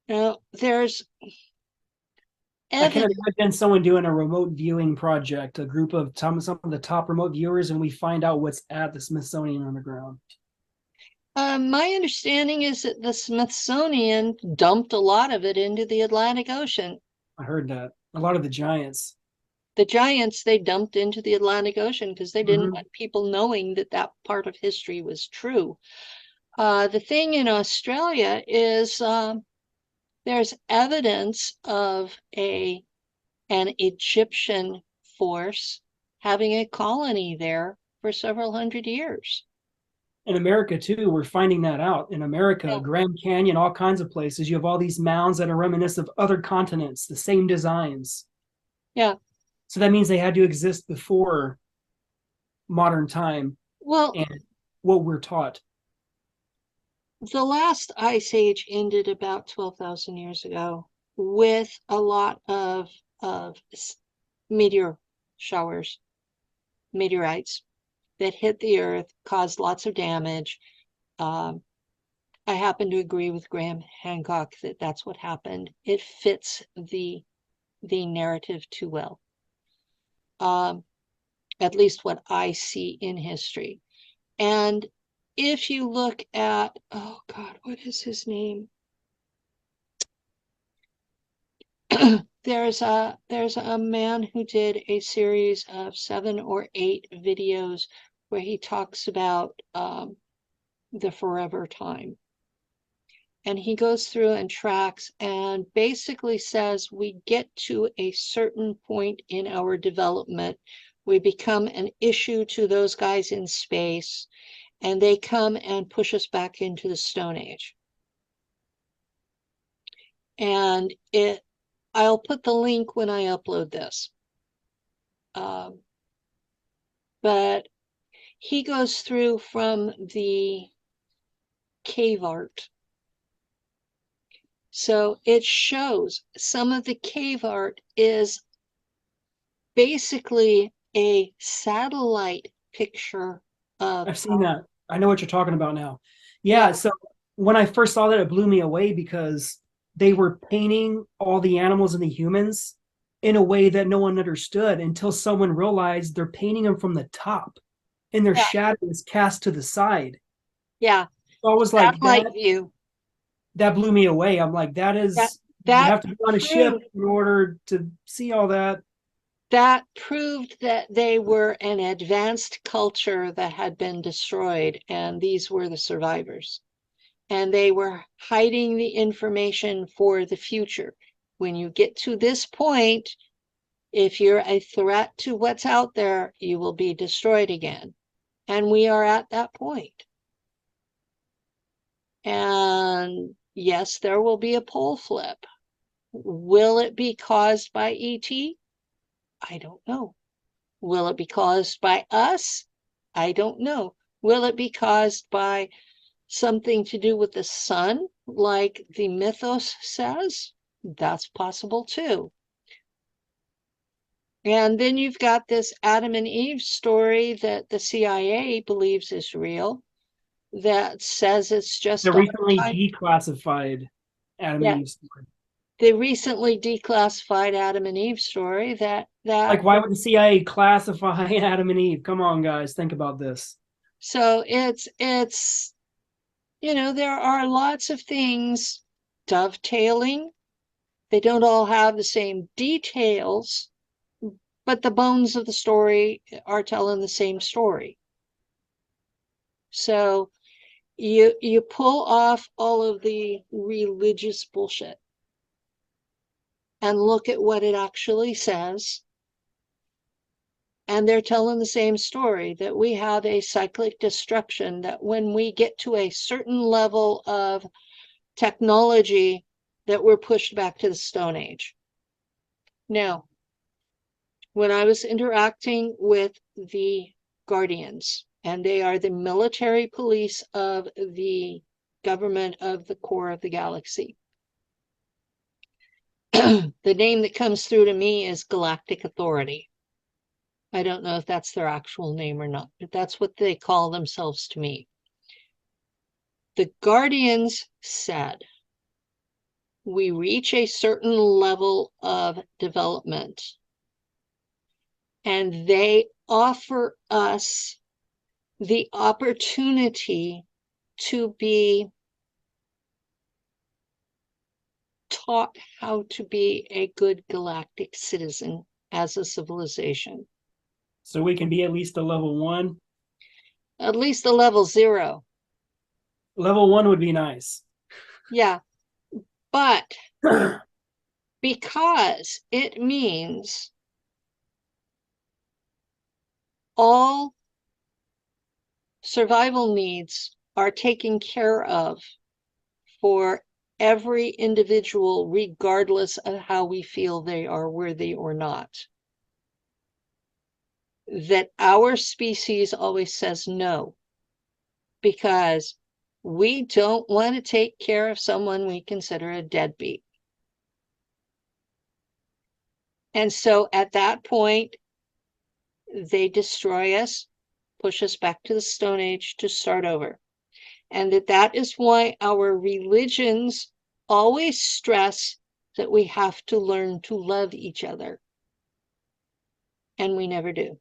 Now, there's I can evidence. imagine someone doing a remote viewing project, a group of some of the top remote viewers, and we find out what's at the Smithsonian underground. My understanding is that the Smithsonian dumped a lot of it into the Atlantic Ocean. I heard that. A lot of the giants. The giants they dumped into the Atlantic Ocean because they didn't want people knowing that that part of history was true. The thing in Australia is there's evidence of an Egyptian force having a colony there for several hundred years. In America too, we're finding that out. In America, Yeah. Grand Canyon, all kinds of places, you have all these mounds that are reminiscent of other continents, the same designs. Yeah. So that means they had to exist before modern time Well, and what we're taught. the last ice age ended about 12,000 years ago with a lot of meteor showers, meteorites that hit the earth, caused lots of damage. I happen to agree with Graham Hancock that that's what happened. It fits the narrative too well. At least what I see in history. And if you look at, oh God, what is his name? There's a man who did a series of 7 or 8 videos where he talks about the forever time. And he goes through and tracks and basically says we get to a certain point in our development, we become an issue to those guys in space, and they come and push us back into the Stone Age. And I'll put the link when I upload this. But he goes through from the cave art. So it shows some of the cave art is basically a satellite picture of. I've seen that. I know what you're talking about now. Yeah. Yeah. So when I first saw that, it blew me away because they were painting all the animals and the humans in a way that no one understood until someone realized they're painting them from the top and their Yeah. shadow is cast to the side. Yeah. So I was like, Satellite view. that blew me away. I'm like, that is, you That have to be on a ship in order to see all that. That proved that they were an advanced culture that had been destroyed, and these were the survivors. And they were hiding the information for the future. When you get to this point, if you're a threat to what's out there, you will be destroyed again. And we are at that point. And yes, there will be a pole flip. Will it be caused by ET? I don't know. Will it be caused by us? I don't know. Will it be caused by something to do with the sun, like the mythos says? That's possible too. And then you've got this Adam and Eve story that the CIA believes is real, that says it's just The a recently time. declassified Adam Yeah, and Eve story. the recently declassified Adam and Eve story that Like, why would the CIA classify Adam and Eve? Come on, guys, think about this. so it's there are lots of things dovetailing. They don't all have the same details, but the bones of the story are telling the same story. So you pull off all of the religious bullshit and look at what it actually says, and they're telling the same story, that we have a cyclic destruction, that when we get to a certain level of technology, that we're pushed back to the Stone Age. Now, when I was interacting with the Guardians, and they are the military police of the government of the core of the galaxy, the name that comes through to me is Galactic Authority. I don't know if that's their actual name or not, but that's what they call themselves to me. The Guardians said, we reach a certain level of development, and they offer us the opportunity to be taught how to be a good galactic citizen. as a civilization. So we can be at least a level 1. At least a level 0. Level 1 would be nice. Yeah, but because it means all survival needs are taken care of for every individual, regardless of how we feel they are worthy or not. That our species always says no, because we don't want to take care of someone we consider a deadbeat. And so at that point, they destroy us, push us back to the Stone Age to start over. And that is why our religions always stress that we have to learn to love each other. And we never do.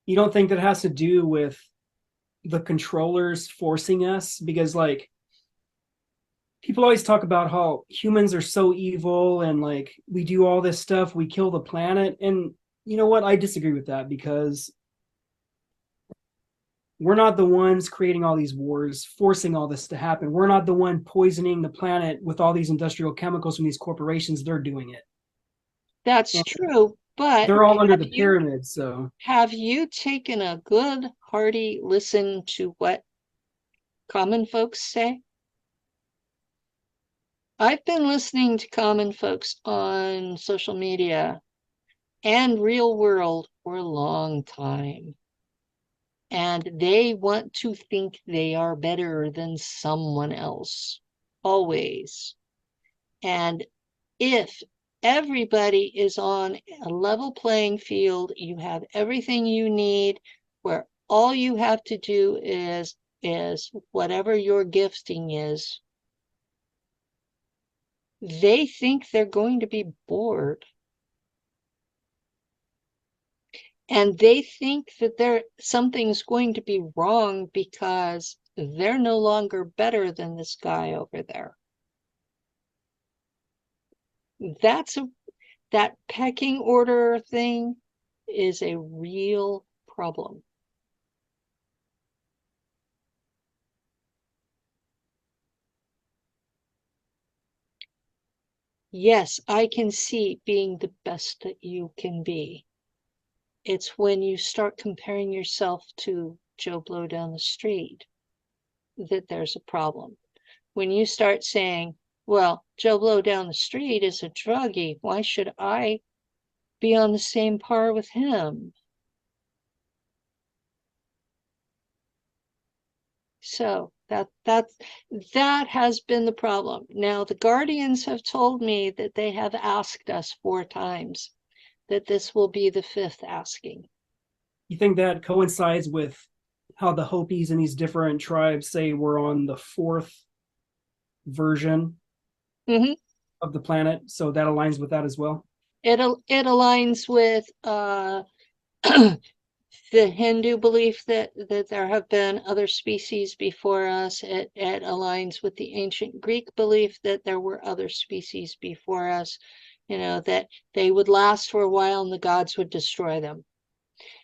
You don't think that has to do with the controllers forcing us? Because like people always talk about how humans are so evil and like we do all this stuff, we kill the planet. And you know what? I disagree with that, because we're not the ones creating all these wars, forcing all this to happen. We're not the one poisoning the planet with all these industrial chemicals from these corporations. They're doing it. That's And true, but they're all under the pyramid. So have you taken a good, hearty listen to what common folks say? I've been listening to common folks on social media and real world for a long time. And they want to think they are better than someone else, always. And if everybody is on a level playing field, you have everything you need, where all you have to do is whatever your gifting is. They think they're going to be bored. And they think that something's going to be wrong because they're no longer better than this guy over there. That pecking order thing is a real problem. Yes, I can see being the best that you can be. It's when you start comparing yourself to Joe Blow down the street that there's a problem. When you start saying, well, Joe Blow down the street is a druggie, why should I be on the same par with him? So that has been the problem. Now, the Guardians have told me that they have asked us 4 times, that this will be the 5th asking. you think that coincides with how the Hopis and these different tribes say we're on the 4th version of the planet? So that aligns with that as well? It aligns with the Hindu belief that there have been other species before us. It aligns with the ancient Greek belief that there were other species before us, that they would last for a while and the gods would destroy them.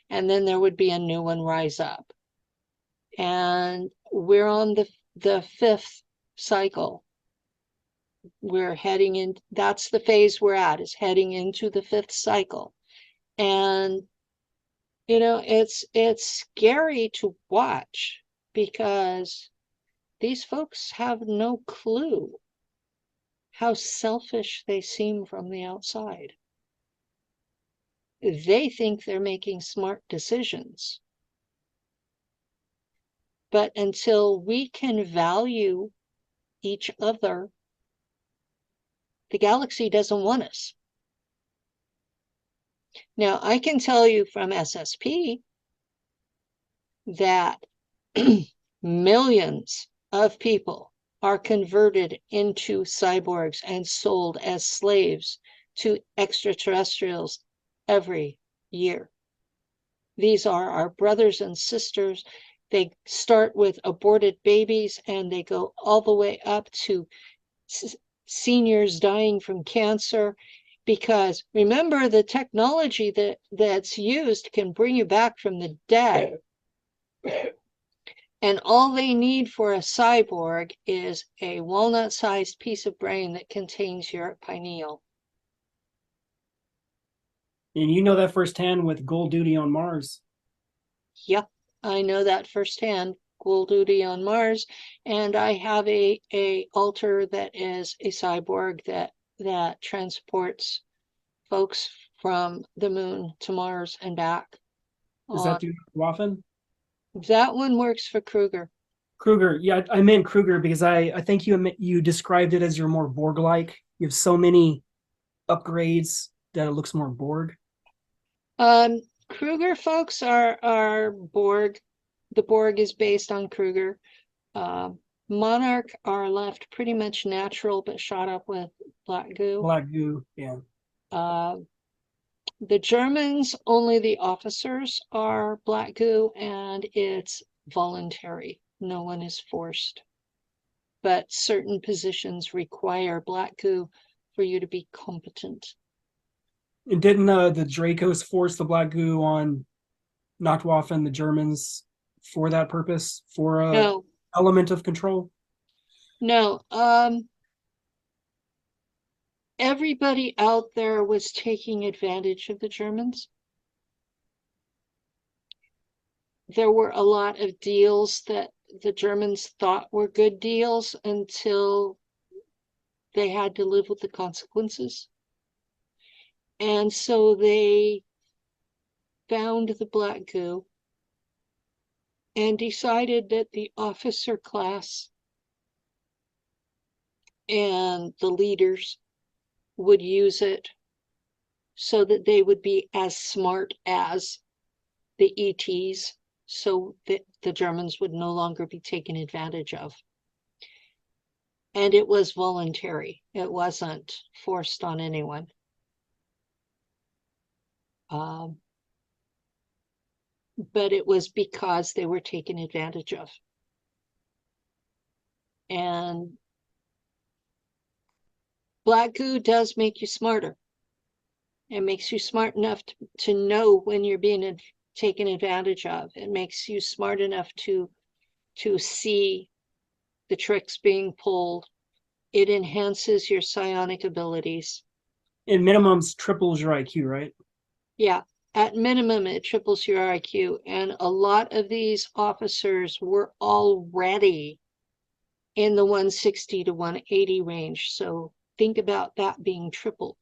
And then there would be a new one rise up. And we're on the 5th cycle. We're heading in, that's the phase we're at, is heading into the 5th cycle. And it's scary to watch, because these folks have no clue how selfish they seem from the outside. They think they're making smart decisions. But until we can value each other, the galaxy doesn't want us. Now, I can tell you from SSP that millions of people are converted into cyborgs and sold as slaves to extraterrestrials every year. These are our brothers and sisters. They start with aborted babies and they go all the way up to seniors dying from cancer, because remember, the technology that's used can bring you back from the dead. And all they need for a cyborg is a walnut-sized piece of brain that contains your pineal. And you know that firsthand with Gold Duty on Mars. Yep, I know that firsthand. Gold Duty on Mars, and I have a altar that is a cyborg that transports folks from the moon to Mars and back. Is that through Waffen? That one works for Kruger. Kruger, yeah, I meant Kruger because I think you described it as you're more Borg-like. You have so many upgrades that it looks more Borg. Kruger folks are Borg. The Borg is based on Kruger. Monarch are left pretty much natural, but shot up with black goo. Black goo, yeah. The Germans, only the officers are black goo, and it's voluntary. No one is forced. But certain positions require black goo for you to be competent. And didn't the Dracos force the black goo on Nacht Waffen, the Germans, for that purpose, for a No, element of control? no. Everybody out there was taking advantage of the Germans. There were a lot of deals that the Germans thought were good deals until they had to live with the consequences. And so they found the black goo and decided that the officer class and the leaders would use it so that they would be as smart as the ETs, so that the Germans would no longer be taken advantage of. And it was voluntary. It wasn't forced on anyone. But it was because they were taken advantage of. And black goo does make you smarter. It makes you smart enough to know when you're being taken advantage of. It makes you smart enough to see the tricks being pulled. It enhances your psionic abilities. In minimums, triples your IQ, right? Yeah, at minimum, it triples your IQ. And a lot of these officers were already in the 160 to 180 range. So think about that being tripled.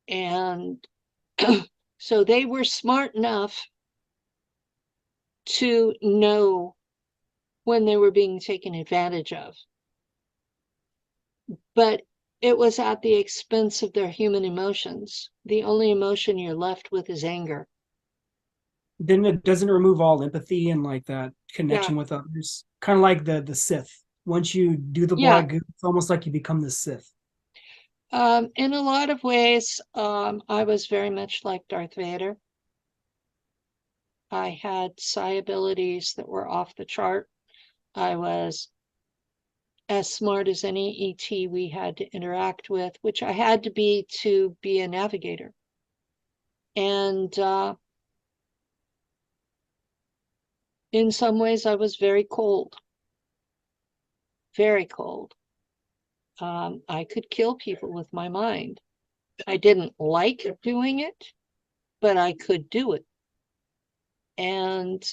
And so they were smart enough to know when they were being taken advantage of. But it was at the expense of their human emotions. The only emotion you're left with is anger. Then it doesn't remove all empathy and like that connection Yeah. with others. Kind of like the Sith. Once you do the Yeah. black goo, it's almost like you become the Sith. In a lot of ways, I was very much like Darth Vader. I had psi abilities that were off the chart. I was as smart as any ET we had to interact with, which I had to be a navigator. And in some ways, I was very cold. Very cold. I could kill people with my mind. I didn't like doing it, but I could do it. And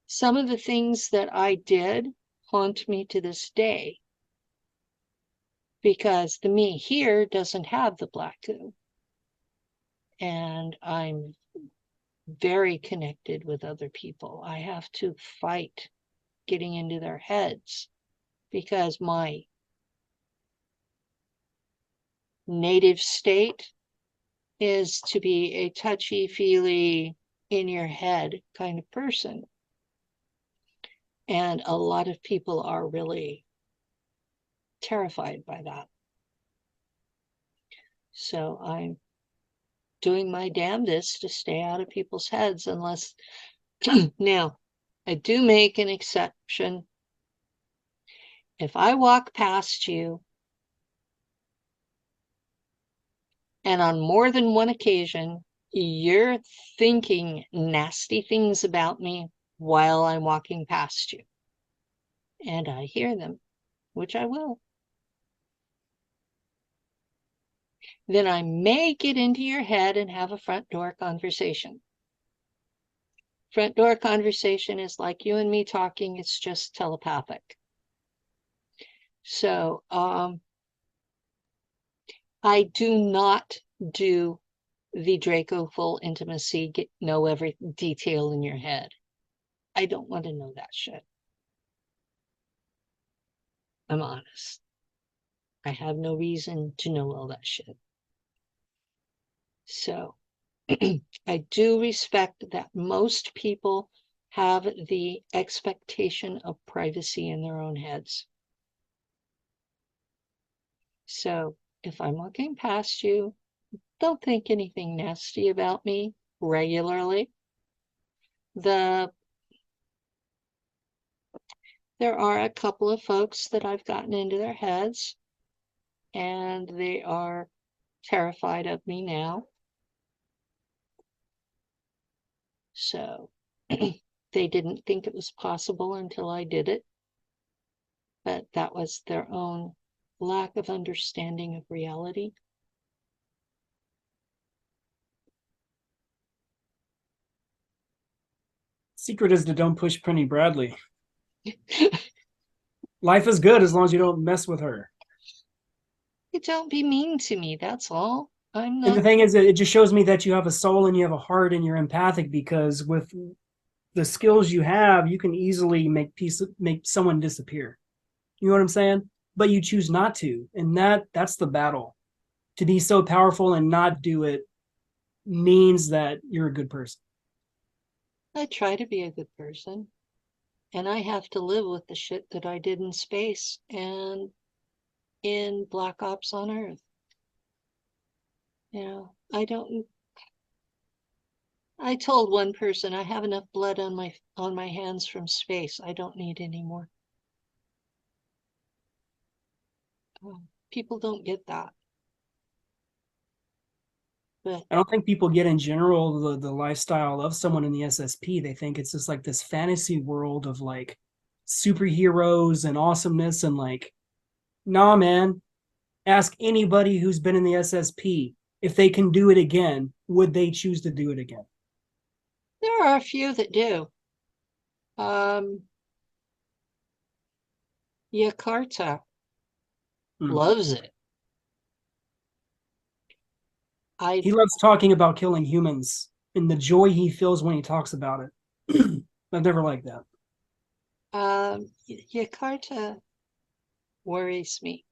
some of the things that I did haunt me to this day, because the me here doesn't have the black goo. And I'm very connected with other people. I have to fight getting into their heads because my native state is to be a touchy-feely, in your head kind of person. And a lot of people are really terrified by that. So I'm doing my damnedest to stay out of people's heads unless now I do make an exception if I walk past you, and on more than one occasion, you're thinking nasty things about me while I'm walking past you, and I hear them, which I will, then I may get into your head and have a front door conversation. Front door conversation is like you and me talking, it's just telepathic. So I do not do the Draco full intimacy, know every detail in your head. I don't want to know that shit. I'm honest. I have no reason to know all that shit. So I do respect that most people have the expectation of privacy in their own heads. So if I'm walking past you, don't think anything nasty about me regularly. There are a couple of folks that I've gotten into their heads, and they are terrified of me now. So they didn't think it was possible until I did it. But that was their own lack of understanding of reality. Secret is to don't push Penny Bradley. Life is good as long as you don't mess with her. You don't be mean to me, that's all. I'm And the not. thing is, it just shows me that you have a soul and you have a heart and you're empathic, because with the skills you have, you can easily make someone disappear. You know what I'm saying? But you choose not to, and that's the battle. To be so powerful and not do it means that you're a good person. I try to be a good person, and I have to live with the shit that I did in space and in Black Ops on Earth. You know, I told one person I have enough blood on my hands from space. I don't need any more. People don't get that. But I don't think people get in general the lifestyle of someone in the SSP. They think it's just like this fantasy world of like superheroes and awesomeness, and like, nah, man. Ask anybody who's been in the SSP if they can do it again. Would they choose to do it again? there are a few that do. Yakarta loves it. He loves talking about killing humans and the joy he feels when he talks about it. I've never liked that. Yakarta worries me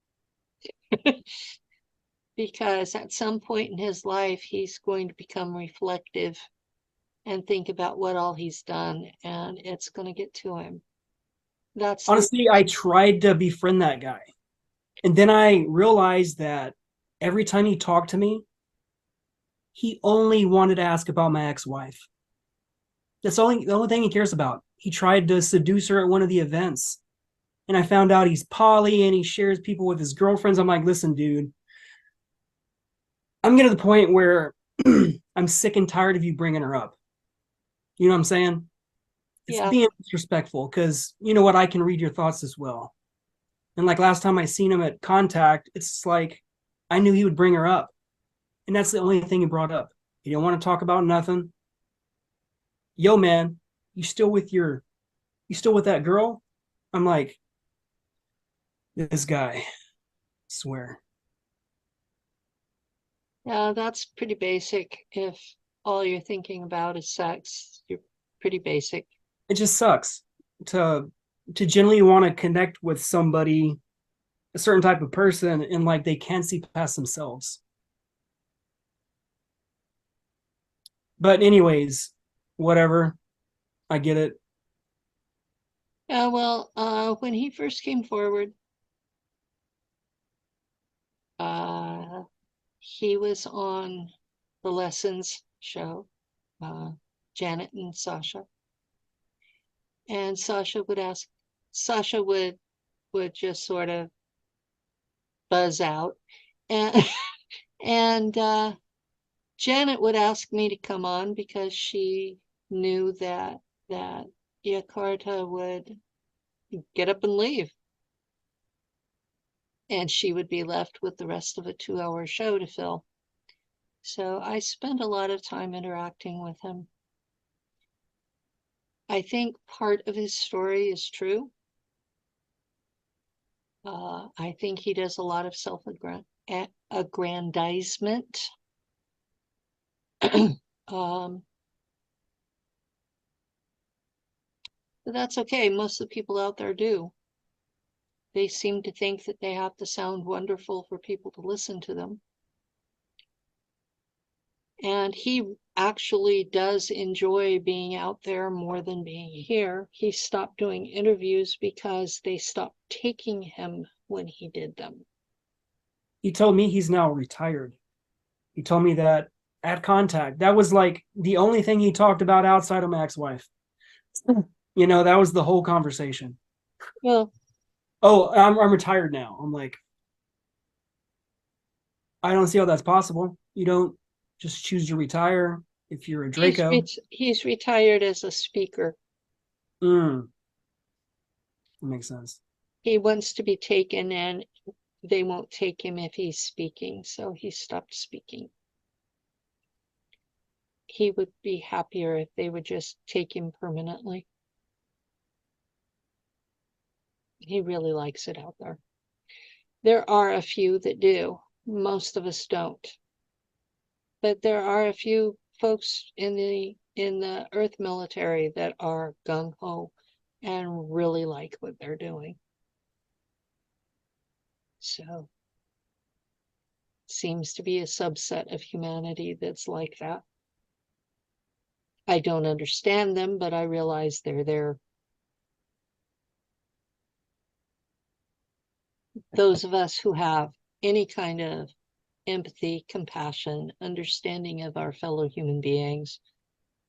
because at some point in his life, he's going to become reflective and think about what all he's done, and it's going to get to him. That's Honestly, I tried to befriend that guy. And then I realized that every time he talked to me, he only wanted to ask about my ex-wife. That's the only thing he cares about. He tried to seduce her at one of the events. And I found out he's poly and he shares people with his girlfriends. I'm like, listen, dude, I'm getting to the point where I'm sick and tired of you bringing her up. You know what I'm saying? It's being disrespectful, because you know what? I can read your thoughts as well. And like last time I seen him at Contact, it's like I knew he would bring her up. And that's the only thing he brought up. He didn't want to talk about nothing. Yo, man, you still with that girl? I'm like, this guy, I swear. Yeah, that's pretty basic. If all you're thinking about is sex, you're pretty basic. It just sucks to generally want to connect with somebody, a certain type of person, and like they can't see past themselves. But anyways, whatever. I get it. Yeah, well, when he first came forward, he was on the Lessons show, Janet and Sasha. And Sasha would would just sort of buzz out. And and Janet would ask me to come on because she knew that Yakarta would get up and leave. And she would be left with the rest of a 2-hour show to fill. So I spent a lot of time interacting with him. I think part of his story is true. I think he does a lot of self-aggrandizement. But that's okay. Most of the people out there do. They seem to think that they have to sound wonderful for people to listen to them. And he actually does enjoy being out there more than being here. He stopped doing interviews because they stopped taking him when he did them. He told me he's now retired. He told me that at Contact, that was like the only thing he talked about outside of my ex-wife. You know, that was the whole conversation. Well, oh, I'm retired now. I'm like, I don't see how that's possible. You don't just choose to retire if you're a Draco. He's retired as a speaker. That makes sense. He wants to be taken, and they won't take him if he's speaking, so he stopped speaking. He would be happier if they would just take him permanently. He really likes it out there. There are a few that do. Most of us don't. But there are a few folks in the Earth military that are gung-ho and really like what they're doing. So seems to be a subset of humanity that's like that. I don't understand them, but I realize they're there. Those of us who have any kind of empathy, compassion, understanding of our fellow human beings,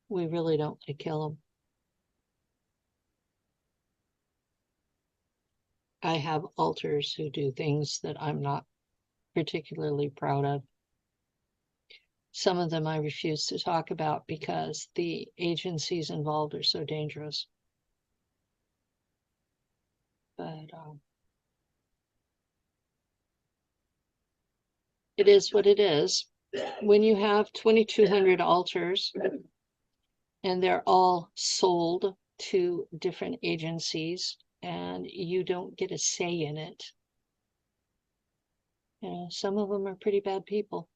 we really don't want to kill them. I have alters who do things that I'm not particularly proud of. Some of them I refuse to talk about because the agencies involved are so dangerous. But it is what it is. When you have 2,200 altars and they're all sold to different agencies and you don't get a say in it, you know, some of them are pretty bad people.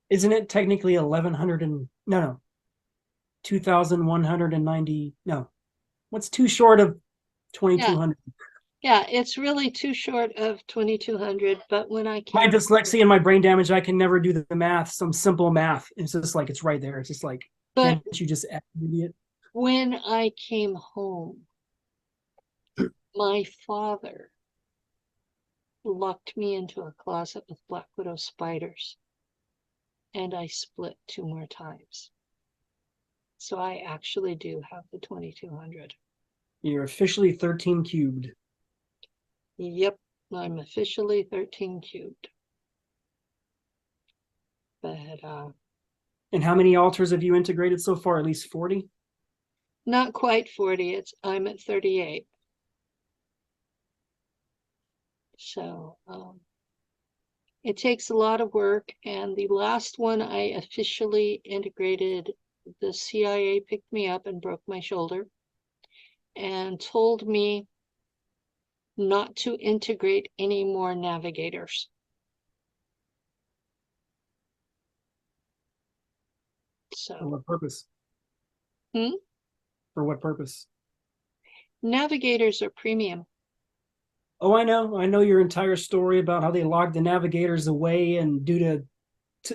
Isn't it technically 1,100 and no 2,190? No, what's too short of 2,200? Yeah, it's really too short of 2,200. But when I My dyslexia and my brain damage, I can never do the math. Some simple math. It's just like it's right there. It's just like, can't you just add an idiot? When I came home, my father locked me into a closet with black widow spiders, and I split 2 more times. So I actually do have the 2,200. You're officially 13 cubed. Yep, I'm officially 13 cubed. But and how many altars have you integrated so far? At least 40? Not quite 40. I'm at 38. So it takes a lot of work. And the last one I officially integrated, the CIA picked me up and broke my shoulder and told me not to integrate any more navigators. So for what purpose? For what purpose? Navigators are premium. Oh, I know your entire story about how they locked the navigators away, and due to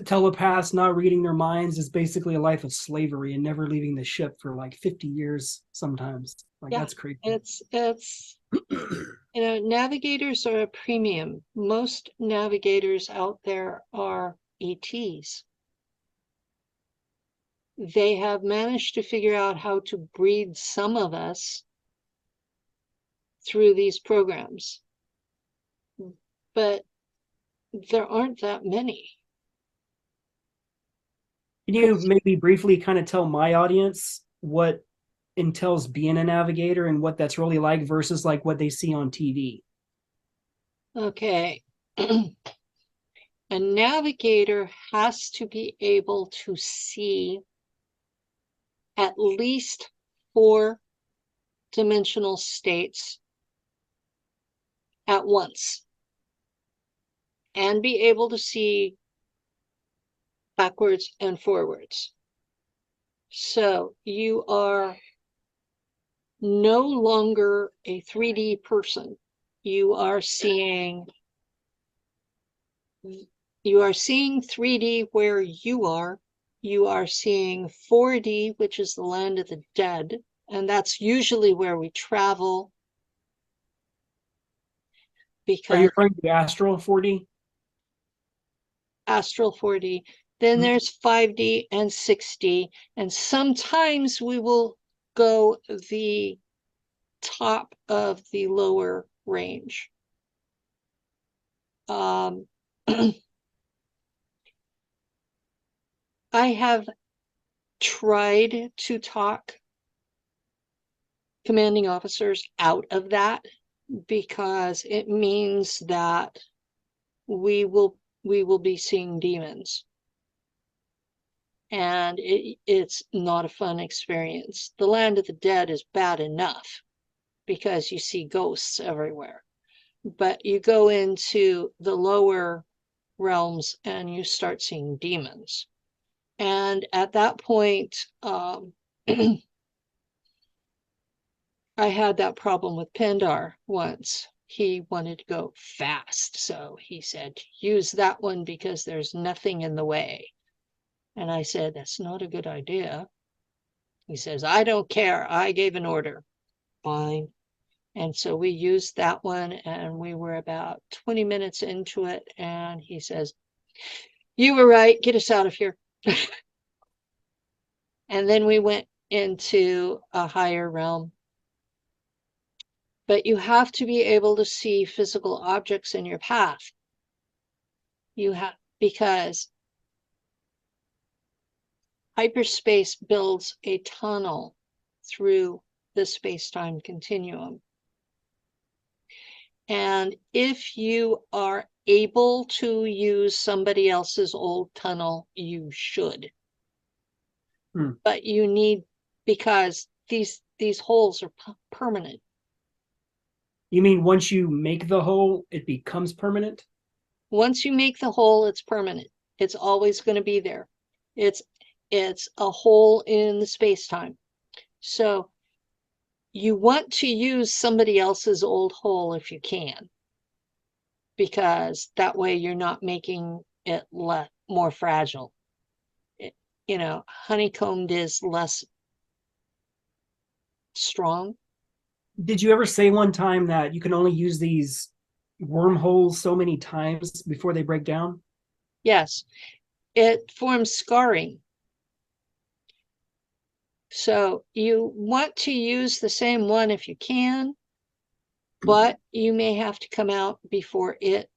telepaths not reading their minds is basically a life of slavery and never leaving the ship for like 50 years sometimes. Like, yeah, that's crazy. It's you know, navigators are a premium. Most navigators out there are ETs. They have managed to figure out how to breed some of us through these programs, but there aren't that many. Can you maybe briefly kind of tell my audience what entails being a navigator and what that's really like versus like what they see on TV? Okay. A navigator has to be able to see at least 4-dimensional states at once and be able to see backwards and forwards. So you are no longer a 3D person. You are seeing 3D where you are. You are seeing 4D, which is the land of the dead, and that's usually where we travel. Are you Because referring to astral 4D? astral 4D, then there's 5D and 6D, and sometimes we will go the top of the lower range. I have tried to talk commanding officers out of that because it means that we will be seeing demons, and it's not a fun experience. The land of the dead is bad enough because you see ghosts everywhere, but you go into the lower realms and you start seeing demons. And at that point, I had that problem with Pendar once. He wanted to go fast, so he said, use that one because there's nothing in the way. And I said, that's not a good idea. He says, I don't care. I gave an order. Fine. And so we used that one, and we were about 20 minutes into it, and he says, you were right. Get us out of here. And then we went into a higher realm. But you have to be able to see physical objects in your path. Because hyperspace builds a tunnel through the space-time continuum. And if you are able to use somebody else's old tunnel, you should. But you need, because these holes are permanent. You mean once you make the hole, it becomes permanent? Once you make the hole, it's permanent. It's always going to be there. It's a hole in the space-time. So you want to use somebody else's old hole if you can, because that way you're not making it more fragile. Honeycombed is less strong. Did you ever say one time that you can only use these wormholes so many times before they break down? Yes, it forms scarring. So you want to use the same one if you can, but you may have to come out before it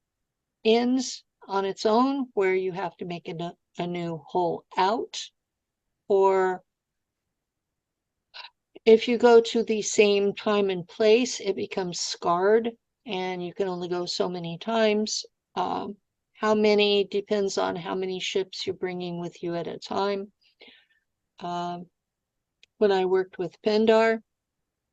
ends on its own, where you have to make a new hole out. Or if you go to the same time and place, it becomes scarred, and you can only go so many times. How many depends on how many ships you're bringing with you at a time. When I worked with Pendar,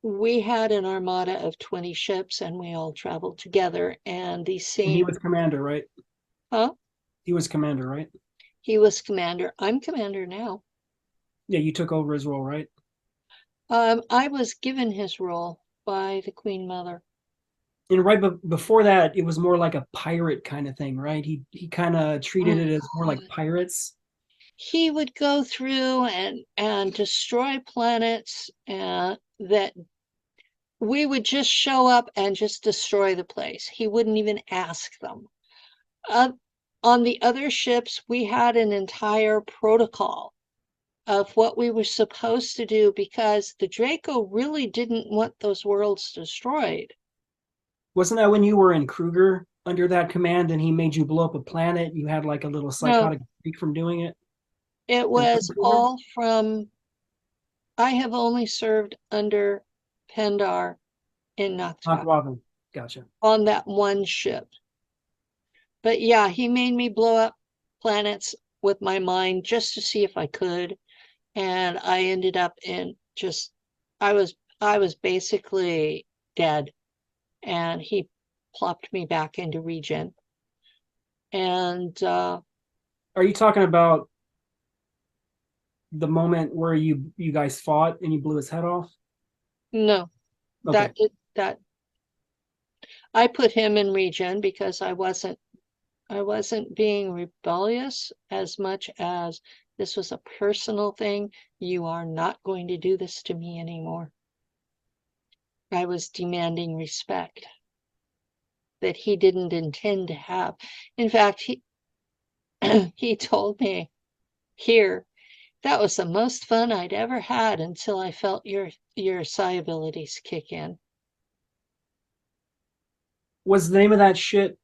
we had an armada of 20 ships, and we all traveled together. And the same. And he was commander, right? Huh? He was commander, right? He was commander. I'm commander now. Yeah, you took over his role, right? I was given his role by the Queen Mother. And right before that, it was more like a pirate kind of thing, right? He kind of treated it as more like pirates. He would go through and destroy planets, that we would just show up and just destroy the place. He wouldn't even ask them. On the other ships, we had an entire protocol of what we were supposed to do, because the Draco really didn't want those worlds destroyed. Wasn't that when you were in Kruger under that command and he made you blow up a planet? You had like a little No, psychotic break from doing it? it That was wasn't Kruger? all from, I have only served under Pendar in Nacht Not Waffen. Gotcha. on that one ship. But yeah, he made me blow up planets with my mind just to see if I could. And I ended up in just, I was basically dead. And he plopped me back into regen. And Are you talking about the moment where you guys fought and you blew his head off? no, Okay. that I put him in regen because I wasn't being rebellious as much as this was a personal thing. You are not going to do this to me anymore. I was demanding respect that he didn't intend to have. In fact, he told me here, that was the most fun I'd ever had until I felt your psi abilities kick in. Was the name of that ship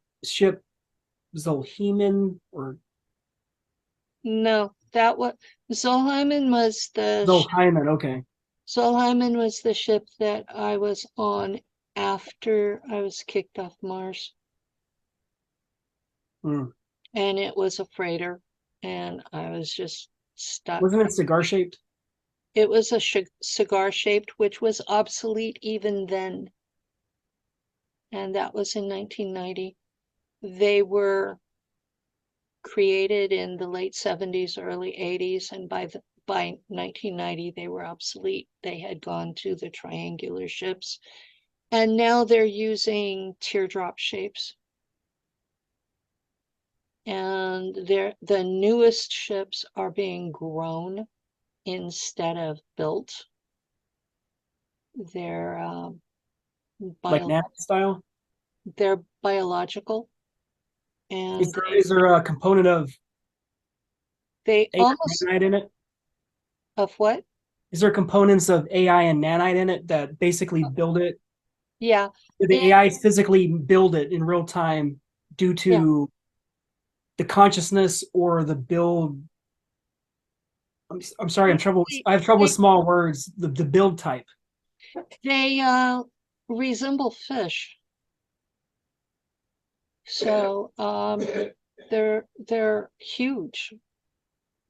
Zolheman or No, that was Zolheimen was the Zolhyman? Okay. Zolheimen was the ship that I was on after I was kicked off Mars, Hmm. and it was a freighter, and I was just stuck. Wasn't it cigar shaped? It was a cigar shaped, which was obsolete even then, and that was in 1990. They were created in the late 70s, early 80s, and by 1990 they were obsolete. They had gone to the triangular ships, and now they're using teardrop shapes. And the newest ships are being grown instead of built. They're Like bio, Nat style? they're biological, Is and there is there a component of they AI almost, nanite in it? of what? Is there components of AI and nanite in it that basically build it? Yeah, Do and the AI physically build it in real time due yeah, to the consciousness or the build? I'm sorry, they, I have trouble with they, small words. The build type. they resemble fish. So they're huge,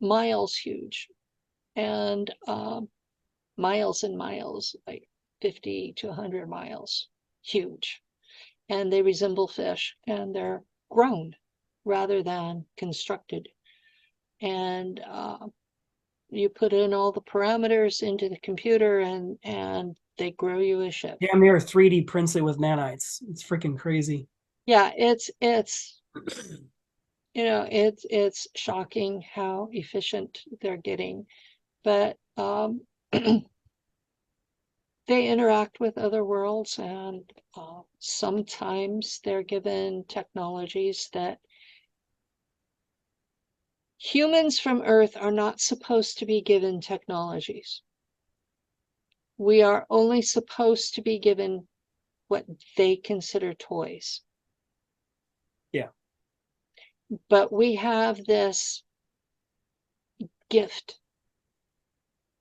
miles huge, and miles and miles, like 50 to 100 miles, huge. And they resemble fish, and they're grown rather than constructed. And you put in all the parameters into the computer, and they grow you a ship. Damn near 3D prints it with nanites. It's freaking crazy. Yeah, it's it's shocking how efficient they're getting, but they interact with other worlds, and sometimes they're given technologies that humans from Earth are not supposed to be given technologies. We are only supposed to be given what they consider toys. Yeah. But we have this gift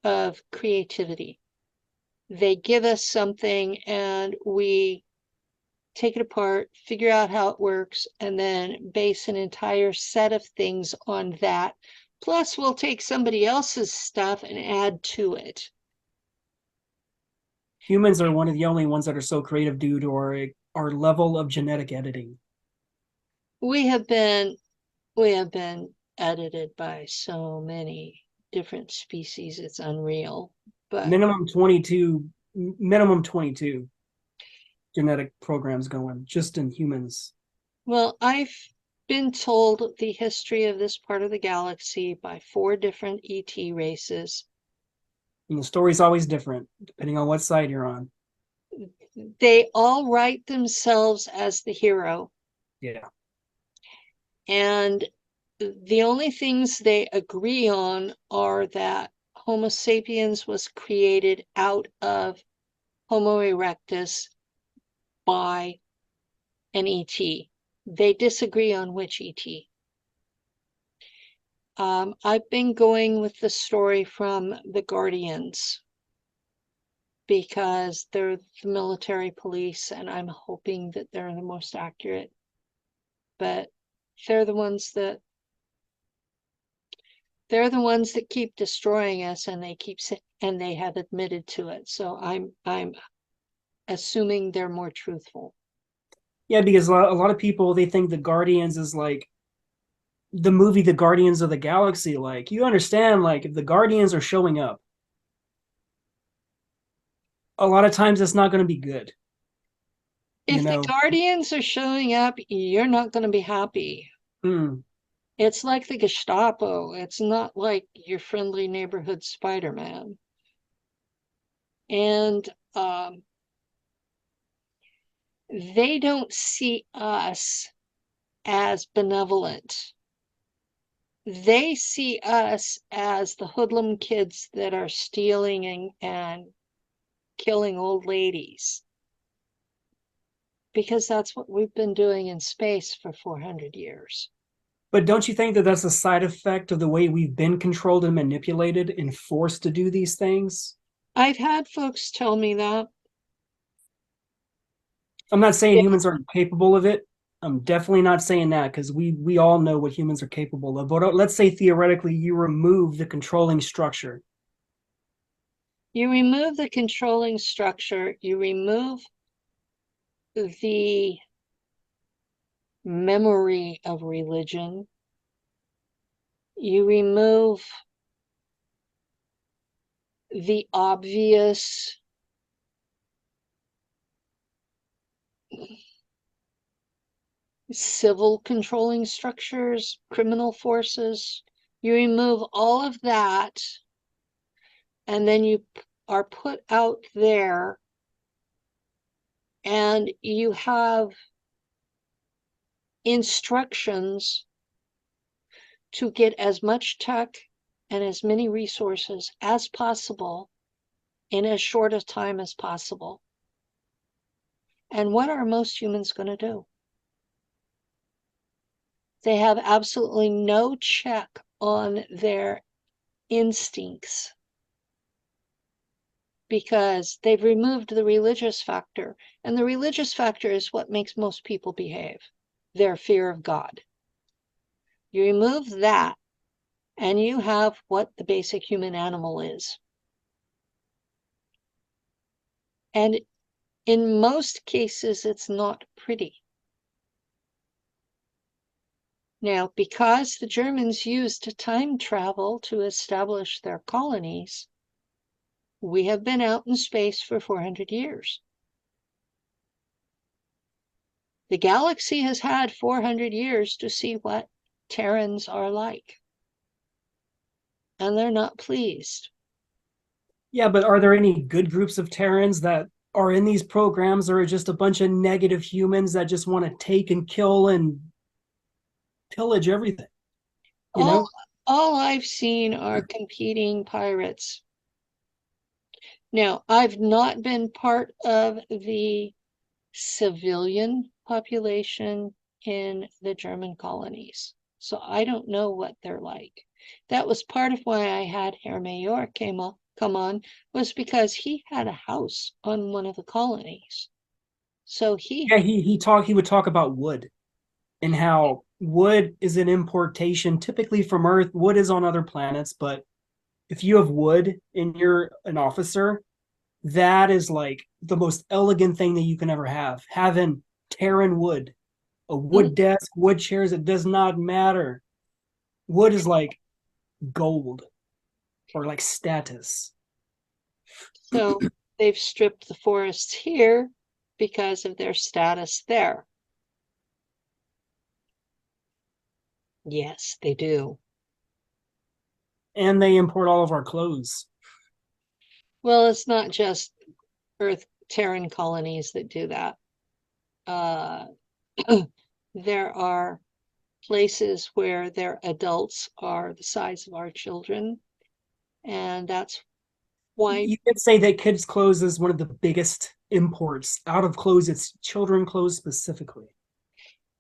of creativity. They give us something, and we take it apart, figure out how it works, and then base an entire set of things on that. Plus, we'll take somebody else's stuff and add to it. Humans are one of the only ones that are so creative due to our level of genetic editing. We have been we have been edited by so many different species, it's unreal. But Minimum 22 genetic programs going just in humans. well, I've been told the history of this part of the galaxy by 4 different ET races. And the story's always different depending on what side you're on. They all write themselves as the hero, Yeah. and the only things they agree on are that Homo sapiens was created out of Homo erectus by an ET. They disagree on which ET. I've been going with the story from the Guardians because they're the military police, and I'm hoping that they're the most accurate. But they're the ones that keep destroying us, and they have admitted to it. So I'm assuming they're more truthful. Yeah, because a lot of people, they think the Guardians is like the movie The Guardians of the Galaxy. Like, you understand, like, if the Guardians are showing up, a lot of times it's not going to be good. You If the know, Guardians are showing up, you're not going to be happy. mm. It's like the Gestapo. It's not like your friendly neighborhood Spider-Man. And they don't see us as benevolent. They see us as the hoodlum kids that are stealing and killing old ladies. Because that's what we've been doing in space for 400 years. But don't you think that that's a side effect of the way we've been controlled and manipulated and forced to do these things? I've had folks tell me that. I'm not saying humans aren't capable of it. I'm definitely not saying that, because we all know what humans are capable of. But let's say theoretically you remove the controlling structure. You remove the controlling structure, you remove the memory of religion, you remove the obvious civil controlling structures, criminal forces. You remove all of that, and then you are put out there, and you have instructions to get as much tech and as many resources as possible in as short a time as possible. And what are most humans going to do? They have absolutely no check on their instincts because they've removed the religious factor. And the religious factor is what makes most people behave, their fear of God. You remove that, and you have what the basic human animal is. And in most cases, it's not pretty. Now, because the Germans used time travel to establish their colonies, we have been out in space for 400 years. The galaxy has had 400 years to see what Terrans are like. And they're not pleased. Yeah, but are there any good groups of Terrans that are in these programs, or are just a bunch of negative humans that just want to take and kill and pillage everything? You All, know? all I've seen are competing pirates. Now, I've not been part of the civilian population in the German colonies, so I don't know what they're like. That was part of why I had Herr Mayor come on, was because he had a house on one of the colonies. So Yeah, he would talk about wood and how wood is an importation typically from Earth. Wood is on other planets, but if you have wood and you're an officer, that is like the most elegant thing that you can ever have. Having Terran wood, a wood desk, wood chairs, it does not matter. Wood is like gold or like status. So they've stripped the forests here because of their status there. Yes, they do. And they import all of our clothes. Well, it's not just Earth Terran colonies that do that. Uh, there are places where their adults are the size of our children, and that's why. You could say that kids' clothes is one of the biggest imports. Out of clothes, it's children clothes specifically.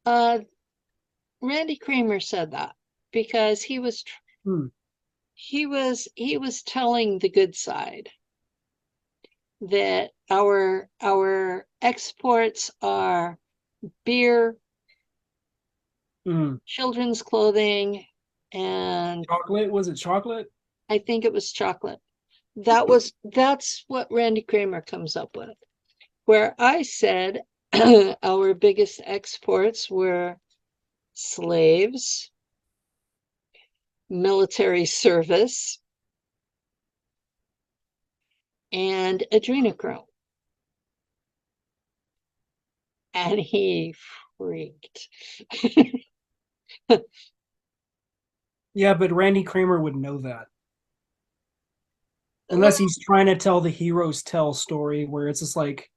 Randy Kramer said that because he was telling the good side that our exports are beer, children's clothing, and chocolate. Was it chocolate? I think it was chocolate. That's what Randy Kramer comes up with. Where I said our biggest exports were slaves, military service, and adrenochrome. And he freaked. Yeah, but Randy Kramer would know that. Unless he's trying to tell the heroes tell story where it's just like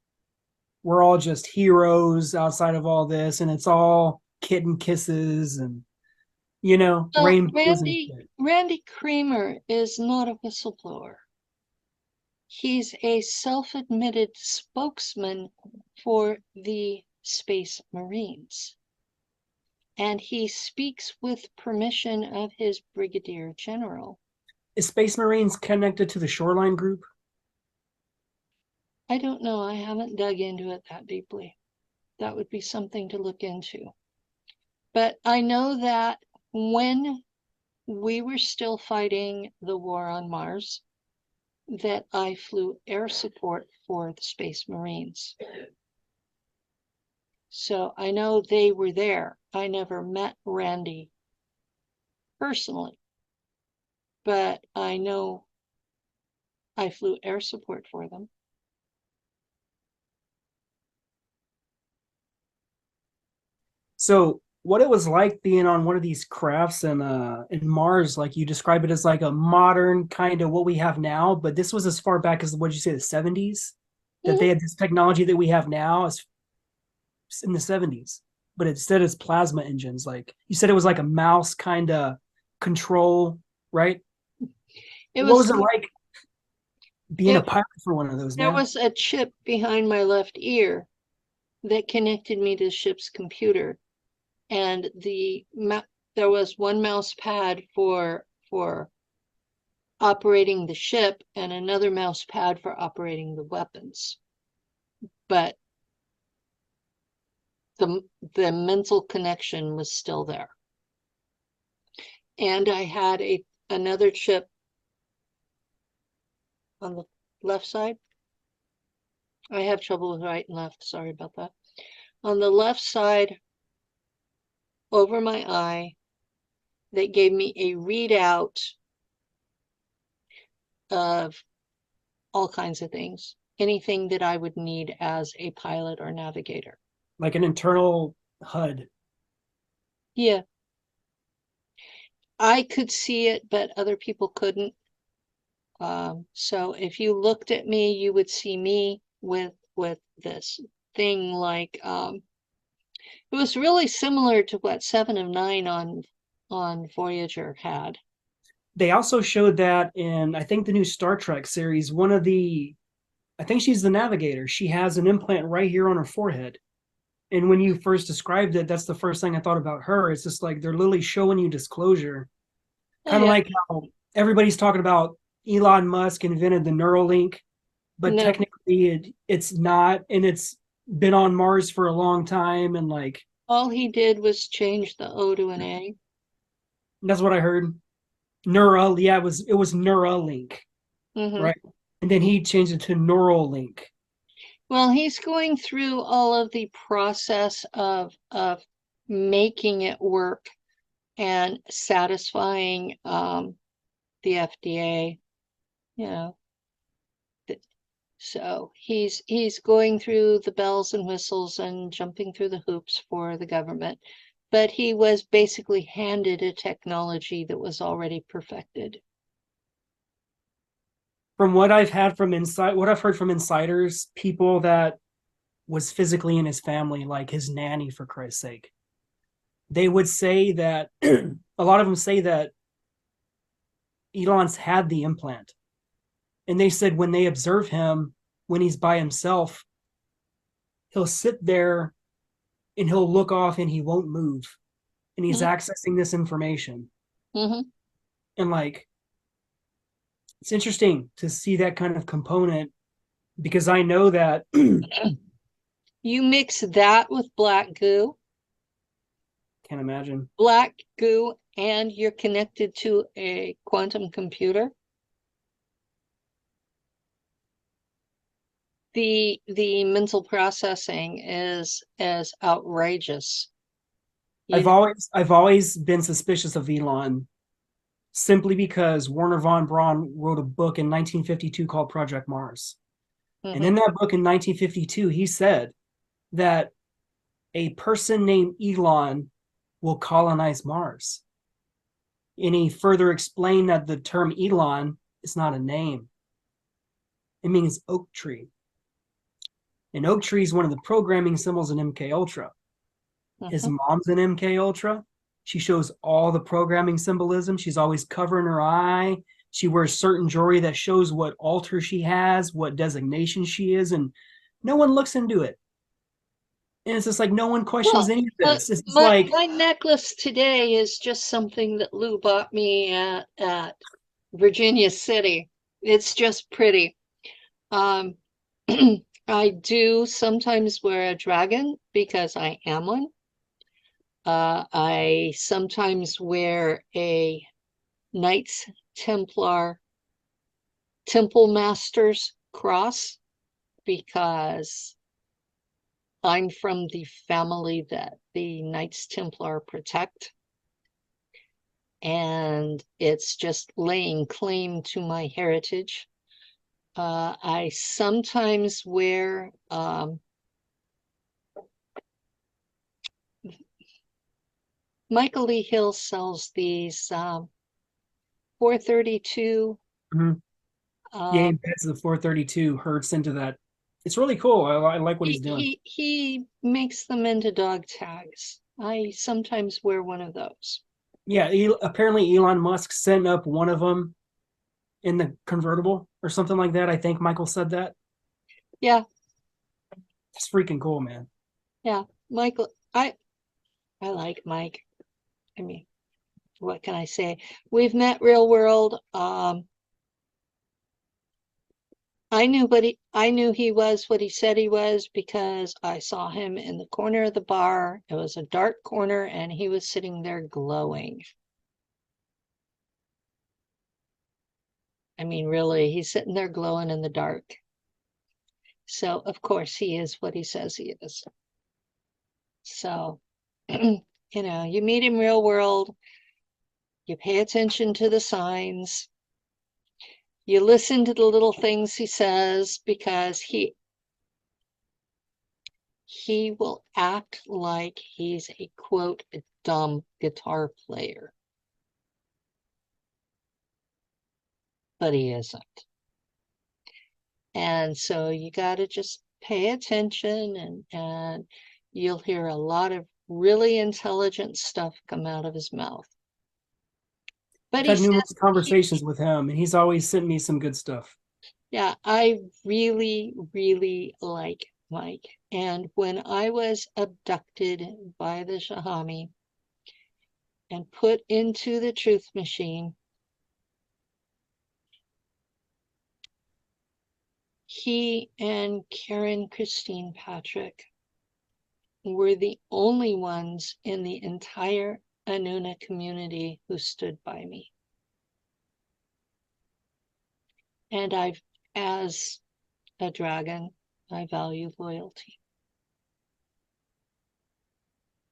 we're all just heroes outside of all this and it's all kitten kisses and rainbows and shit. Randy Kramer is not a whistleblower. He's a self-admitted spokesman for the Space Marines. And he speaks with permission of his brigadier general. Is Space Marines connected to the Shoreline Group? I don't know. I haven't dug into it that deeply. That would be something to look into. But I know that when we were still fighting the war on Mars, that I flew air support for the Space Marines. So I know they were there. I never met Randy personally, but I know I flew air support for them. So what it was like being on one of these crafts in Mars, like you describe it as like a modern kind of what we have now, but this was as far back as what did you say, the 70s? That they had this technology that we have now is in the 70s, but instead it's plasma engines. Like you said, it was like a mouse kind of control, right? What was it like being a pilot for one of those? There was a chip behind my left ear that connected me to the ship's computer, and there was one mouse pad for operating the ship and another mouse pad for operating the weapons. But the mental connection was still there. And I had another chip on the left side. I have trouble with right and left. Sorry about that. On the left side, over my eye, that gave me a readout of all kinds of things, anything that I would need as a pilot or navigator. Like an internal HUD. Yeah. I could see it, but other people couldn't. So if you looked at me, you would see me with this thing like it was really similar to what 7 of 9 on Voyager had. They also showed that in, I think, the new Star Trek series, I think she's the navigator. She has an implant right here on her forehead. And when you first described it, that's the first thing I thought about her. It's just like they're literally showing you disclosure. Kind of like how everybody's talking about Elon Musk invented the Neuralink, but technically it's not, and it's been on Mars for a long time, and like all he did was change the O to an A. That's what I heard. Neural, yeah, it was Neuralink, right? And then he changed it to Neuralink. Well, he's going through all of the process of making it work and satisfying the FDA, So he's going through the bells and whistles and jumping through the hoops for the government, but he was basically handed a technology that was already perfected. From what I've heard from insiders, people that was physically in his family, like his nanny, for Christ's sake, they would say that a lot of them say that Elon's had the implant. And they said when they observe him, when he's by himself, he'll sit there and he'll look off and he won't move, and he's Mhm. accessing this information. Mhm. And like, it's interesting to see that kind of component, because I know that You mix that with can't imagine. black goo, and you're connected to a quantum computer. The mental processing is as outrageous. You know, I've always been suspicious of Elon, simply because Werner von Braun wrote a book in 1952 called Project Mars. And mhm. in that book in 1952, he said that a person named Elon will colonize Mars. And he further explained that the term Elon is not a name, it means oak tree. And oak tree is one of the programming symbols in MK Ultra. His Mhm. mom's in MK Ultra. She shows all the programming symbolism. She's always covering her eye. She wears certain jewelry that shows what altar she has, what designation she is, and no one looks into it. And it's just like no one questions Well, any of my, this. It's just my like, my necklace today is just something that Lou bought me at Virginia City. It's just pretty. Um, I do sometimes wear a dragon because I am one. I sometimes wear a Knights Templar Temple Master's cross because I'm from the family that the Knights Templar protect. And it's just laying claim to my heritage. I sometimes wear Michael Lee Hill sells these 432. mhm. Yeah, Uh, he beds the 432 hertz into that. It's really cool. I like what he's doing. he makes them into dog tags. I sometimes wear one of those. Yeah, apparently Elon Musk sent up one of them in the convertible or something like that. I think Michael said that. Yeah, It's freaking cool, man. yeah. Michael, I like Mike. I mean, what can I say? We've met real world. I knew he was what he said he was because I saw him in the corner of the bar. It was a dark corner and he was sitting there glowing. I mean, really, he's sitting there glowing in the dark. So, of course, he is what he says he is. So, you meet him real world, you pay attention to the signs, you listen to the little things he says because he will act like he's a quote a dumb guitar player, but he isn't. And so you got to just pay attention, and you'll hear a lot of really intelligent stuff come out of his mouth. But I've he had says numerous conversations with him, and he's always sent me some good stuff. yeah, I really, really like Mike. And when I was abducted by the Shahami and put into the truth machine, he and Karen Christine Patrick were the only ones in the entire Anuna community who stood by me. And as a dragon, I value loyalty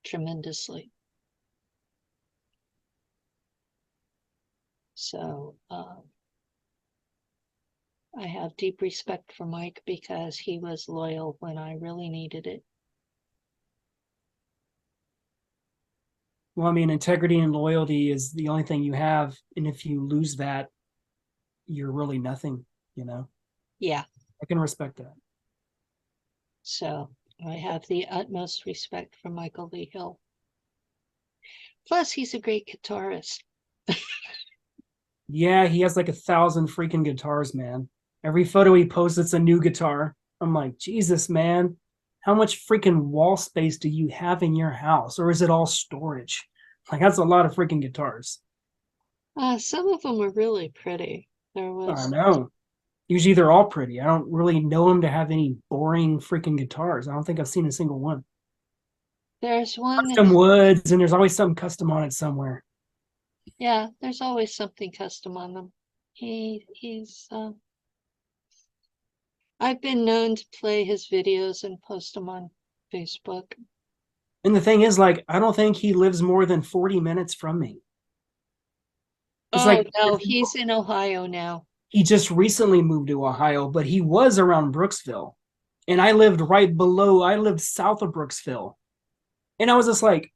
tremendously. So I have deep respect for Mike because he was loyal when I really needed it. Well, I mean, integrity and loyalty is the only thing you have, and if you lose that, you're really nothing. You know, Yeah, I can respect that. so I have the utmost respect for Michael Lee Hill. Plus, he's a great guitarist. Yeah, he has like 1,000 freaking guitars, man. Every photo he posts, it's a new guitar. I'm like, Jesus, man. how much freaking wall space do you have in your house? Or is it all storage? Like, that's a lot of freaking guitars. Some of them are really pretty. I know. Usually they're all pretty. I don't really know them to have any boring freaking guitars. I don't think I've seen a single one. There's one Custom that's, woods, and there's always something custom on it somewhere. yeah, there's always something custom on them. I've been known to play his videos and post them on Facebook. And the thing is, like, I don't think he lives more than 40 minutes from me. It's Oh like no, he's in Ohio now. he just recently moved to Ohio, but he was around Brooksville. And I lived I lived south of Brooksville. And I was just like,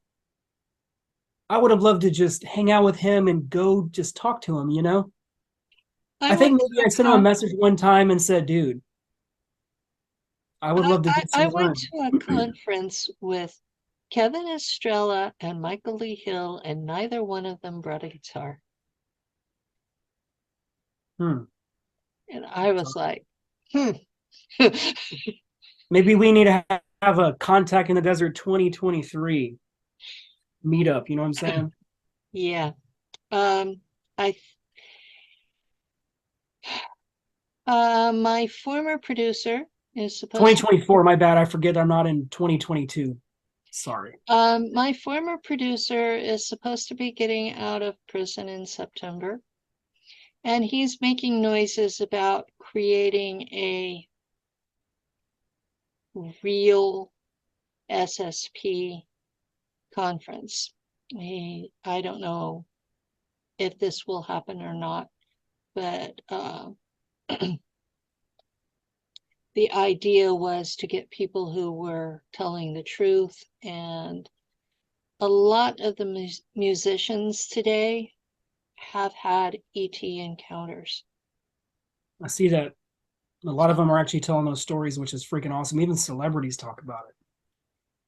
I would have loved to just hang out with him and go just talk to him, you know? I I think went maybe to I a sent him a con message one time and said, dude, I would love to get I some went time. to a conference with Kevin Estrella and Michael Lee Hill, and neither one of them brought a guitar. Hmm. And I was like, hmm. Maybe we need to have a Contact in the Desert 2023 meetup. You know what I'm saying? Yeah. I My former producer is supposed to 2024. My bad. I forget I'm not in 2022. Sorry. my former producer is supposed to be getting out of prison in September, and he's making noises about creating a real SSP conference. I don't know if this will happen or not, but the idea was to get people who were telling the truth. And a lot of the musicians today have had ET encounters. I see that a lot of them are actually telling those stories, which is freaking awesome. Even celebrities talk about it.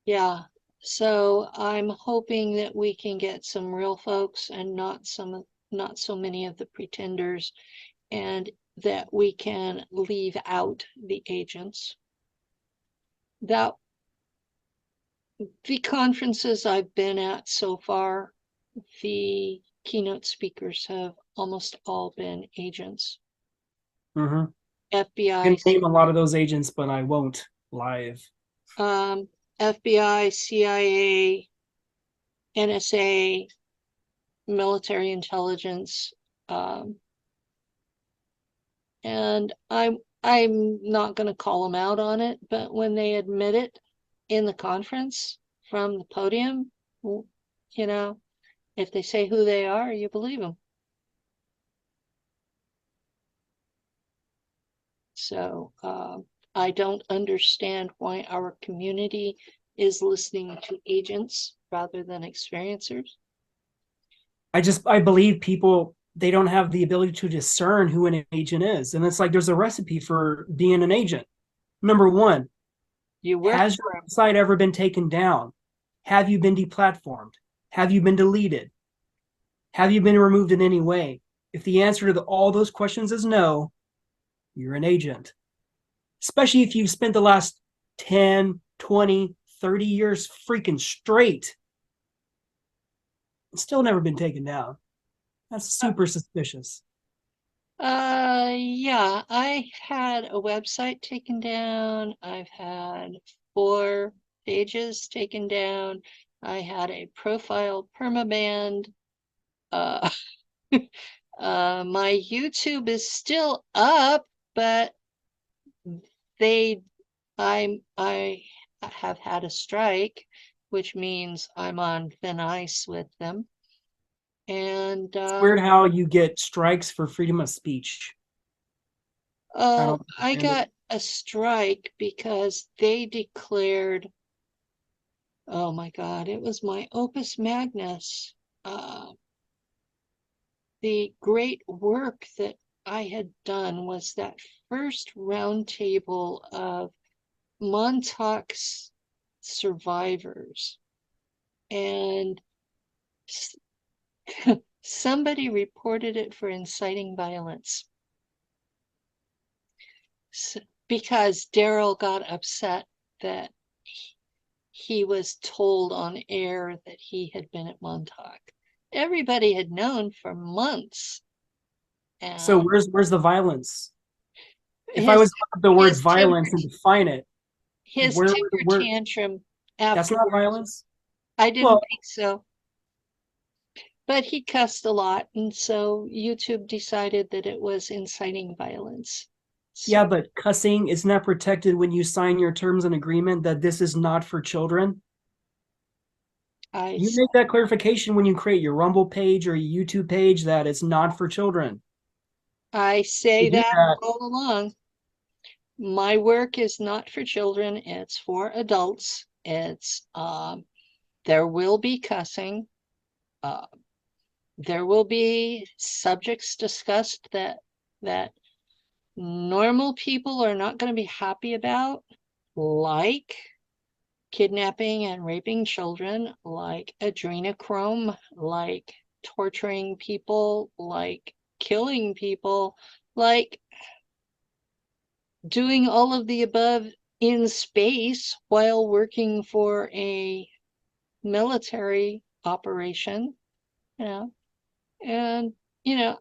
Yeah. So I'm hoping that we can get some real folks and not so many of the pretenders, and that we can leave out the agents. That the conferences I've been at so far, the keynote speakers have almost all been agents. Mm-hmm. I FBI, can name a lot of those agents, but I won't live. um, FBI, CIA, NSA, military intelligence, um, and I'm not going to call them out on it, but when they admit it in the conference from the podium, you know, if they say who they are, you believe them. So I don't understand why our community is listening to agents rather than experiencers. I believe people, they don't have the ability to discern who an agent is. And it's like there's a recipe for being an agent. Number one, You work has for your them. website ever been taken down? Have you been deplatformed? Have you been deleted? Have you been removed in any way? If the answer to all those questions is no, you're an agent. Especially if you've spent the last 10, 20, 30 years freaking straight and still never been taken down. That's super suspicious. Yeah, I had a website taken down. I've had 4 pages taken down. I had a profile permabanned. Uh, my YouTube is still up, but they, I have had a strike, which means I'm on thin ice with them. And It's weird how you get strikes for freedom of speech. I oh, don't I understand it. got a strike because they declared, oh my God, it was my opus magnus. Uh, the great work that I had done was that first roundtable of Montauk's survivors. And somebody reported it for inciting violence because Daryl got upset that he was told on air that he had been at Montauk. Everybody had known for months. So And where's the violence? If I his was to look up the word his temper violence and define it, his where temper where tantrum that's not afterwards. violence? I didn't Well, think so. But he cussed a lot, and so YouTube decided that it was inciting violence. yeah, So but cussing is not protected when you sign your terms and agreement that this is not for children. I You make that clarification when you create your Rumble page or your YouTube page that it's not for children. I say You do that that. all along. My work is not for children, it's for adults. It's there will be cussing. Uh, there will be subjects discussed that normal people are not going to be happy about, like kidnapping and raping children, like adrenochrome, like torturing people, like killing people, like doing all of the above in space while working for a military operation, you know, and, you know,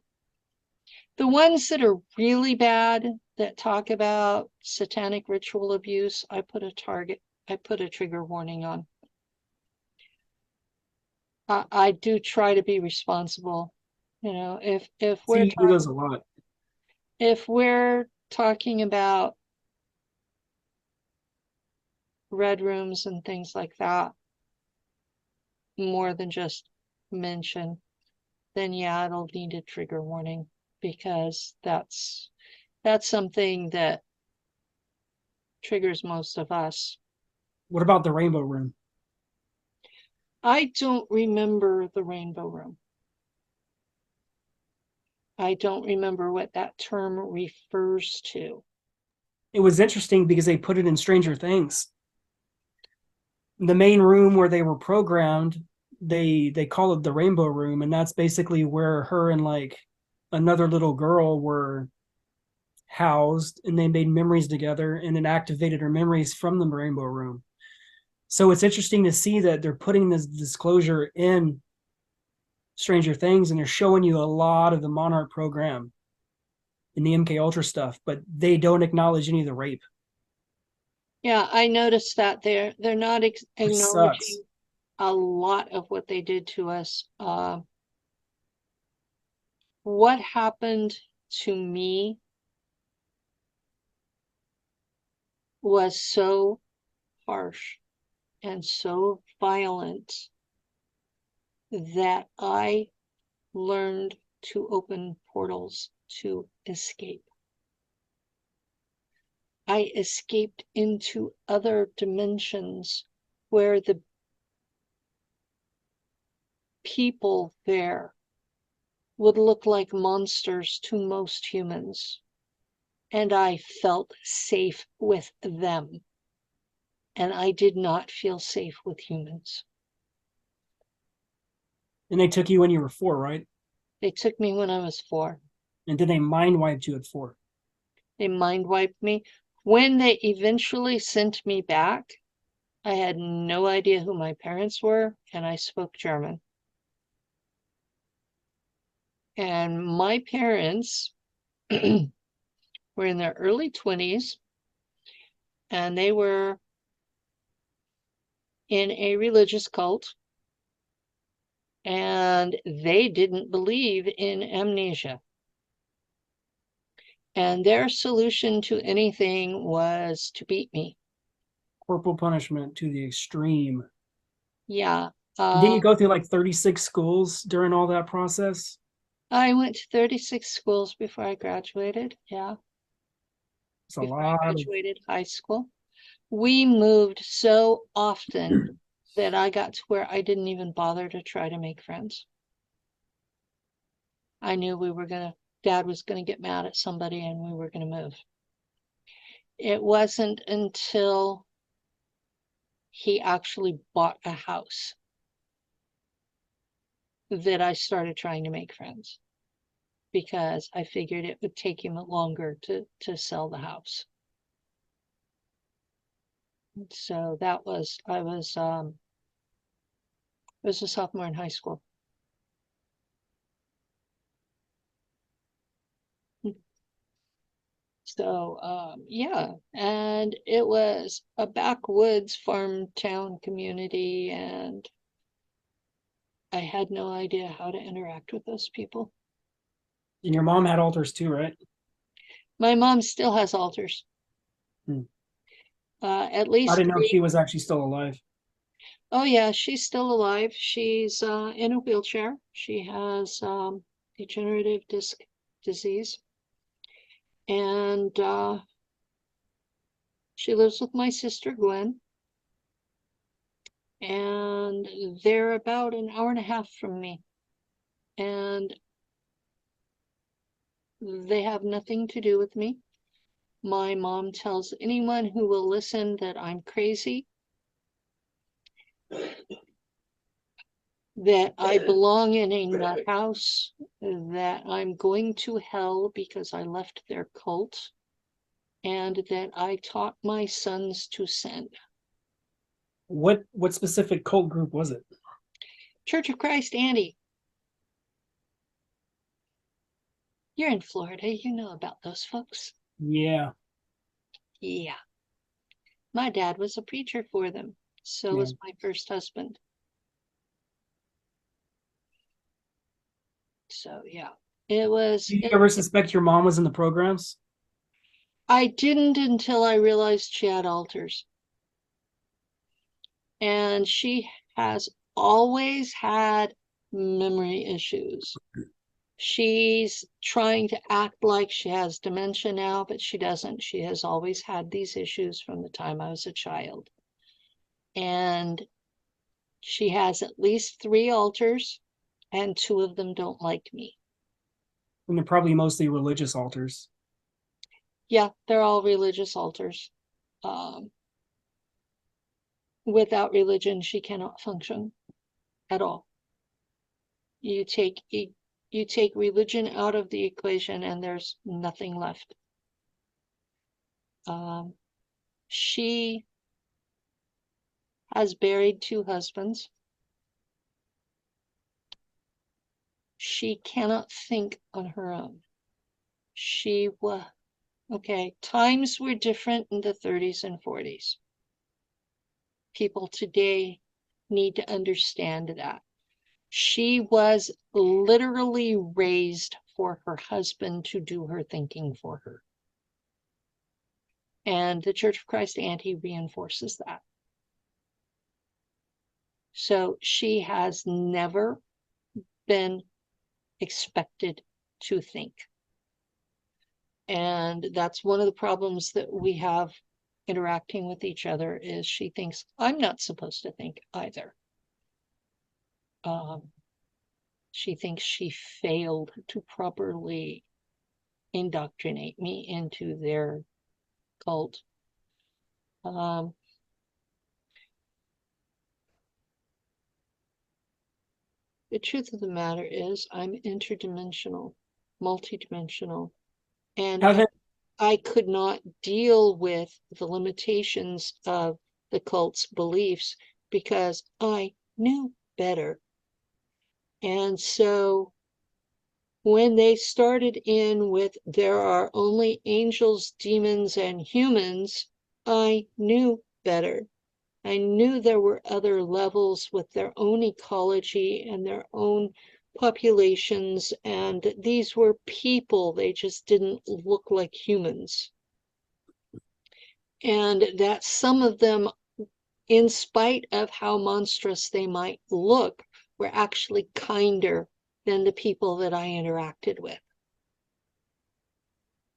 the ones that are really bad that talk about satanic ritual abuse, I put a trigger warning on. I do try to be responsible. You know, See, you do those a lot. if we're talking about red rooms and things like that, more than just mention, then yeah, it'll need a trigger warning, because that's something that triggers most of us. What about the Rainbow Room? I don't remember the Rainbow Room. I don't remember what that term refers to. It was interesting because they put it in Stranger Things. The main room where they were programmed, they call it the Rainbow Room, and that's basically where her and like another little girl were housed, and they made memories together, and it activated her memories from the Rainbow Room. So it's interesting to see that they're putting this disclosure in Stranger Things, and they're showing you a lot of the Monarch program in the MK Ultra stuff, but they don't acknowledge any of the rape. Yeah, I noticed that they're not Which sucks. acknowledging a lot of what they did to us. What happened to me was so harsh and so violent that I learned to open portals to escape. I escaped into other dimensions where the people there would look like monsters to most humans. And I felt safe with them. And I did not feel safe with humans. And they took you when you were 4, right? They took me when I was 4. And then they mind wiped you at 4. They mind wiped me. When they eventually sent me back, I had no idea who my parents were, and I spoke German. And my parents were in their early 20s, and they were in a religious cult, and they didn't believe in amnesia. And their solution to anything was to beat me. Corporal punishment to the extreme. Yeah. Didn't you go through like 36 schools during all that process? I went to 36 schools before I graduated. Yeah. It's a Before I lot of. graduated high school. We moved so often that I got to where I didn't even bother to try to make friends. I knew Dad was going to get mad at somebody and we were going to move. It wasn't until he actually bought a house that I started trying to make friends, because I figured it would take him longer to sell the house. So that was, I was a sophomore in high school. So yeah, and it was a backwoods farm town community, and I had no idea how to interact with those people. And your mom had altars too, right? My mom still has altars. Hmm. At I least didn't know three. she was actually still alive. Oh yeah, she's still alive. She's in a wheelchair. She has degenerative disc disease, and she lives with my sister Gwen, and they're about an hour and a half from me, and they have nothing to do with me. My mom tells anyone who will listen that I'm crazy, that I belong in a nut house, that I'm going to hell because I left their cult, and that I taught my sons to sin. What specific cult group was it? Church of Christ, Andy, you're in Florida. You know about those folks. Yeah, Yeah. My dad was a preacher for them. So yeah. was my first husband. So yeah, it was. Did you ever suspect your mom was in the programs? I didn't until I realized she had altars. And she has always had memory issues. She's trying to act like she has dementia now, but she doesn't. She has always had these issues from the time I was a child. And she has at least 3 altars, and 2 of them don't like me. And they're probably mostly religious altars. Yeah, they're all religious altars. Without religion, she cannot function at all. You take religion out of the equation, and there's nothing left. She has buried 2 husbands. She cannot think on her own. She was okay. Times were different in the 30s and 40s. People today need to understand that. She was literally raised for her husband to do her thinking for her. And the Church of Christ anti-reinforces that. So she has never been expected to think. And that's one of the problems that we have interacting with each other, is she thinks I'm not supposed to think either. She thinks she failed to properly indoctrinate me into their cult. The truth of the matter is I'm interdimensional, multidimensional, and I could not deal with the limitations of the cult's beliefs because I knew better. And so when they started in with there are only angels, demons, and humans, I knew better. I knew there were other levels with their own ecology and their own populations, and these were people. They just didn't look like humans. And that some of them, in spite of how monstrous they might look, were actually kinder than the people that I interacted with.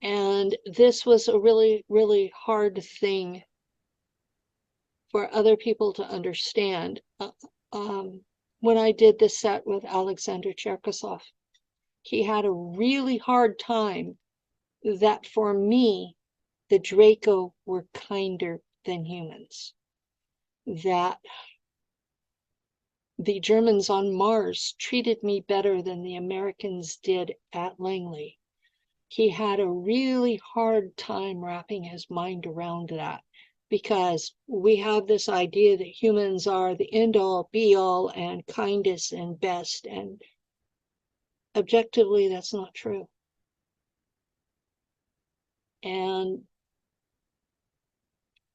And this was a really, really hard thing for other people to understand. When I did the set with Alexander Cherkasov, he had a really hard time that for me, the Draco were kinder than humans. That the Germans on Mars treated me better than the Americans did at Langley. He had a really hard time wrapping his mind around that because we have this idea that humans are the end all be all and kindest and best, and objectively that's not true. And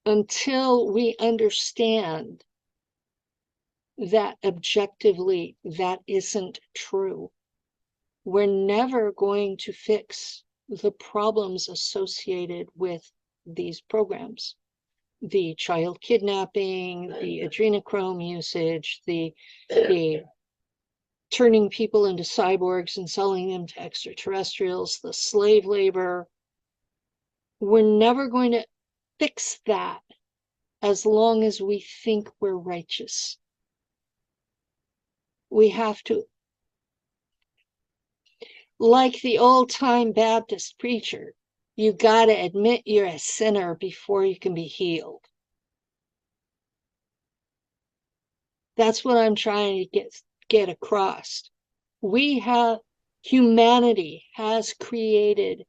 until we understand that objectively that isn't true, we're never going to fix the problems associated with these programs. The child kidnapping, the adrenochrome usage, the turning people into cyborgs and selling them to extraterrestrials, the slave labor. We're never going to fix that as long as we think we're righteous. We have to, like the old-time Baptist preacher, you got to admit you're a sinner before you can be healed. That's what I'm trying to get across. Humanity has created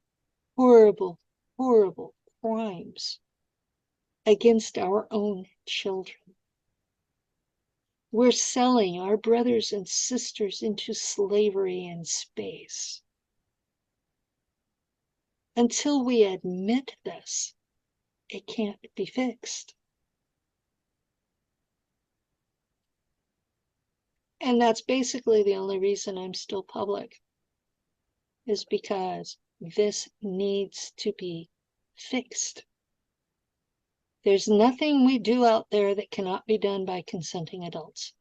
horrible, horrible crimes against our own children. We're selling our brothers and sisters into slavery in space. Until we admit this, it can't be fixed. And that's basically the only reason I'm still public, is because this needs to be fixed. There's nothing we do out there that cannot be done by consenting adults.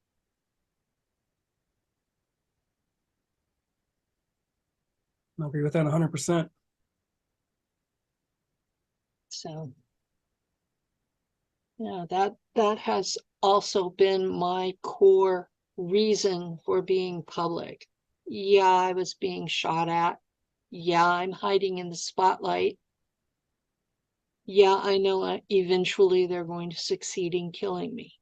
I agree with that 100%. So, that has also been my core reason for being public. Yeah, I was being shot at. Yeah, I'm hiding in the spotlight. Yeah, I know eventually they're going to succeed in killing me.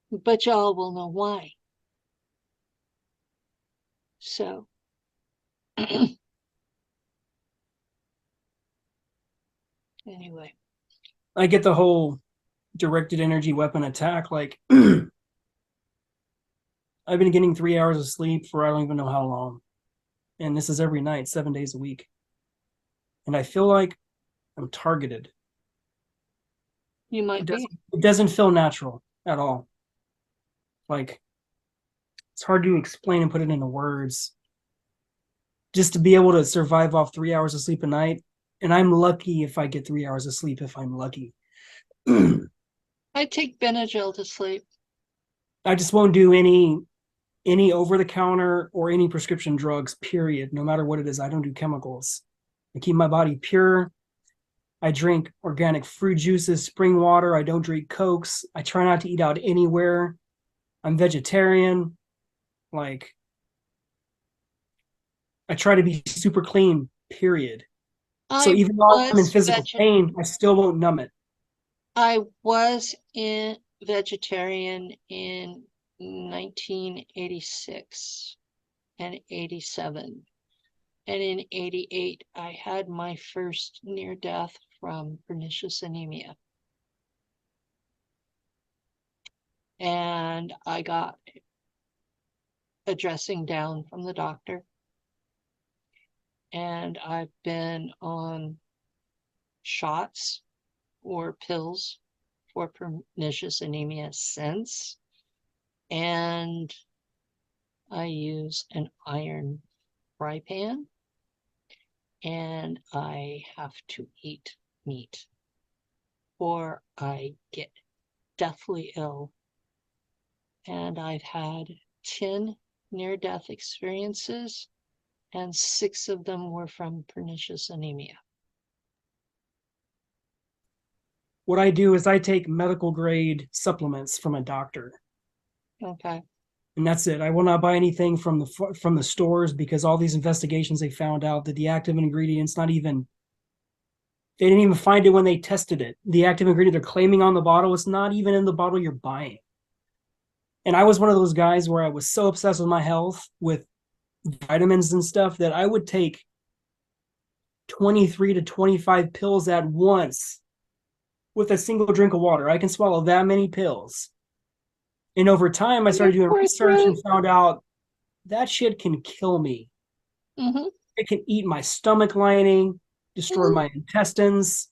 But y'all will know why. So, anyway. I get the whole directed energy weapon attack. Like, I've been getting 3 hours of sleep for I don't even know how long. And this is every night, 7 days a week. And I feel like I'm targeted. You might be. It doesn't feel natural at all. Like, it's hard to explain and put it into words. Just to be able to survive off 3 hours of sleep a night. And I'm lucky if I get 3 hours of sleep, if I'm lucky. I take Benadryl to sleep. I just won't do any over-the-counter or any prescription drugs, period. No matter what it is, I don't do chemicals. I keep my body pure. I drink organic fruit juices, spring water. I don't drink Cokes. I try not to eat out anywhere. I'm vegetarian. Like, I try to be super clean, period. So even though I'm in physical pain, I still won't numb it. I was vegetarian in 1986 and 87. And in 88, I had my first near death from pernicious anemia. And I got a dressing down from the doctor. And I've been on shots or pills for pernicious anemia since. And I use an iron fry pan. And I have to eat meat or I get deathly ill. And I've had 10 near-death experiences, and 6 of them were from pernicious anemia. What I do is I take medical grade supplements from a doctor. Okay. And that's it. I will not buy anything from the stores, because all these investigations, they found out that the active ingredient's not even, they didn't even find it when they tested it. The active ingredient they're claiming on the bottle, it's not even in the bottle you're buying. And I was one of those guys where I was so obsessed with my health, with vitamins and stuff, that I would take 23 to 25 pills at once with a single drink of water. I can swallow that many pills. And over time, I started Your doing poor research throat. and found out that shit can kill me. Mm-hmm. It can eat my stomach lining, destroy Mm-hmm. my intestines.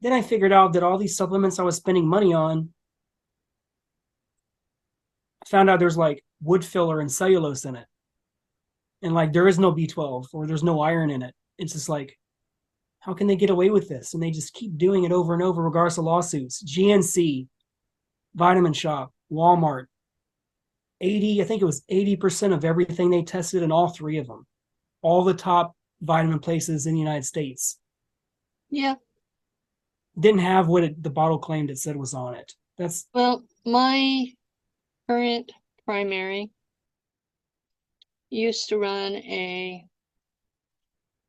Then I figured out that all these supplements I was spending money on, I found out there's like wood filler and cellulose in it. And like there is no B12 or there's no iron in it. It's just like, how can they get away with this? And they just keep doing it over and over, regardless of lawsuits. GNC, Vitamin Shop, Walmart, 80, I think it was 80% of everything they tested in all three of them, all the top vitamin places in the United States, Yeah. didn't have what the bottle claimed it said was on it. That's Well, my current primary used to run a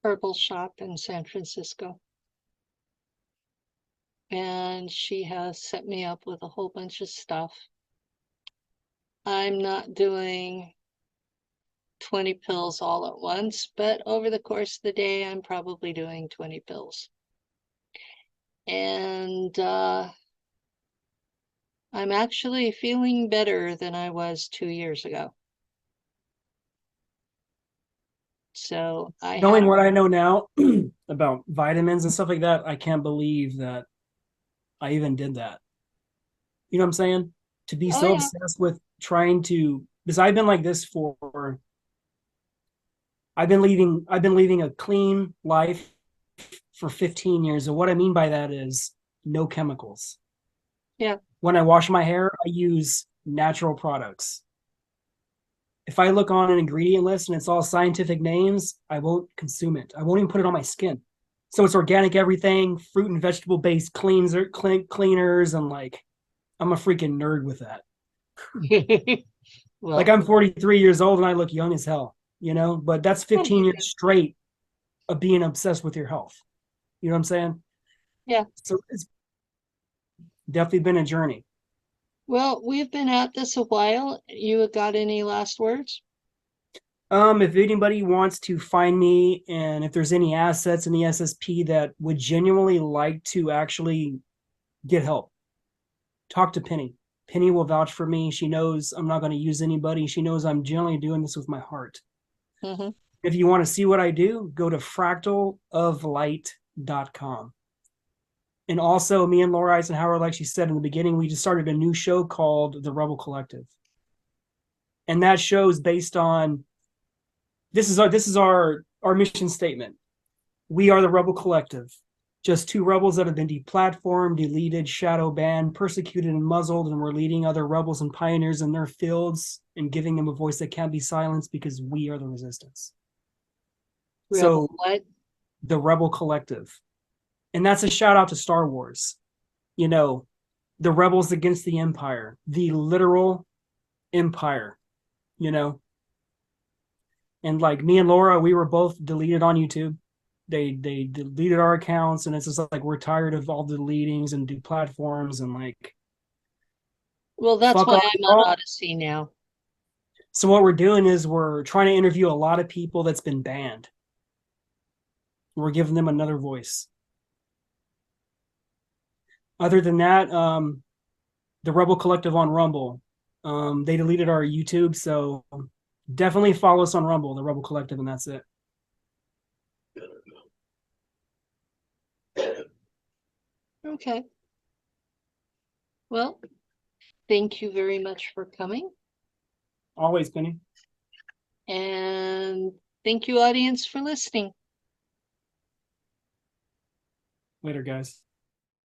herbal shop in San Francisco. And she has set me up with a whole bunch of stuff. I'm not doing 20 pills all at once, but over the course of the day, I'm probably doing 20 pills. And I'm actually feeling better than I was 2 years ago. So I knowing have, what I know now about vitamins and stuff like that. I can't believe that I even did that. You know what I'm saying? To be oh so yeah, obsessed with trying to, because I've been like this for, I've been leading a clean life for 15 years. And what I mean by that is no chemicals. yeah. When I wash my hair, I use natural products. If I look on an ingredient list and it's all scientific names, I won't consume it. I won't even put it on my skin. So it's organic everything, fruit and vegetable based cleaners, and like I'm a freaking nerd with that. Like Well, I'm 43 years old and I look young as hell, but that's oh, 15 you years do. straight of being obsessed with your health. You know what I'm saying? Yeah. So it's definitely been a journey. Well, we've been at this a while. You got any last words? If anybody wants to find me and if there's any assets in the SSP that would genuinely like to actually get help, talk to Penny. Penny will vouch for me. She knows I'm not going to use anybody. She knows I'm generally doing this with my heart. Mm-hmm. If you want to see what I do, go to fractaloflight.com. And also, me and Laura Eisenhower, like she said in the beginning, we just started a new show called The Rebel Collective. And that show is based on this is our mission statement. We are the Rebel Collective, just two rebels that have been deplatformed, deleted, shadow banned, persecuted, and muzzled, and we're leading other rebels and pioneers in their fields and giving them a voice that can't be silenced because we are the resistance. Rebel So, what? the Rebel Collective. And that's a shout out to Star Wars. You know, the rebels against the Empire, the literal Empire, you know. And like me and Laura, we were both deleted on YouTube. They deleted our accounts, and it's just like we're tired of all the deletings and do platforms and like Well, that's fuck why all I'm on y'all. Odyssey now. So what we're doing is we're trying to interview a lot of people that's been banned. We're giving them another voice. Other than that, the Rebel Collective on Rumble, they deleted our YouTube, so definitely follow us on Rumble, the Rebel Collective, and that's it. Okay. Well, thank you very much for coming. Always, Penny. And thank you, audience, for listening. Later, guys.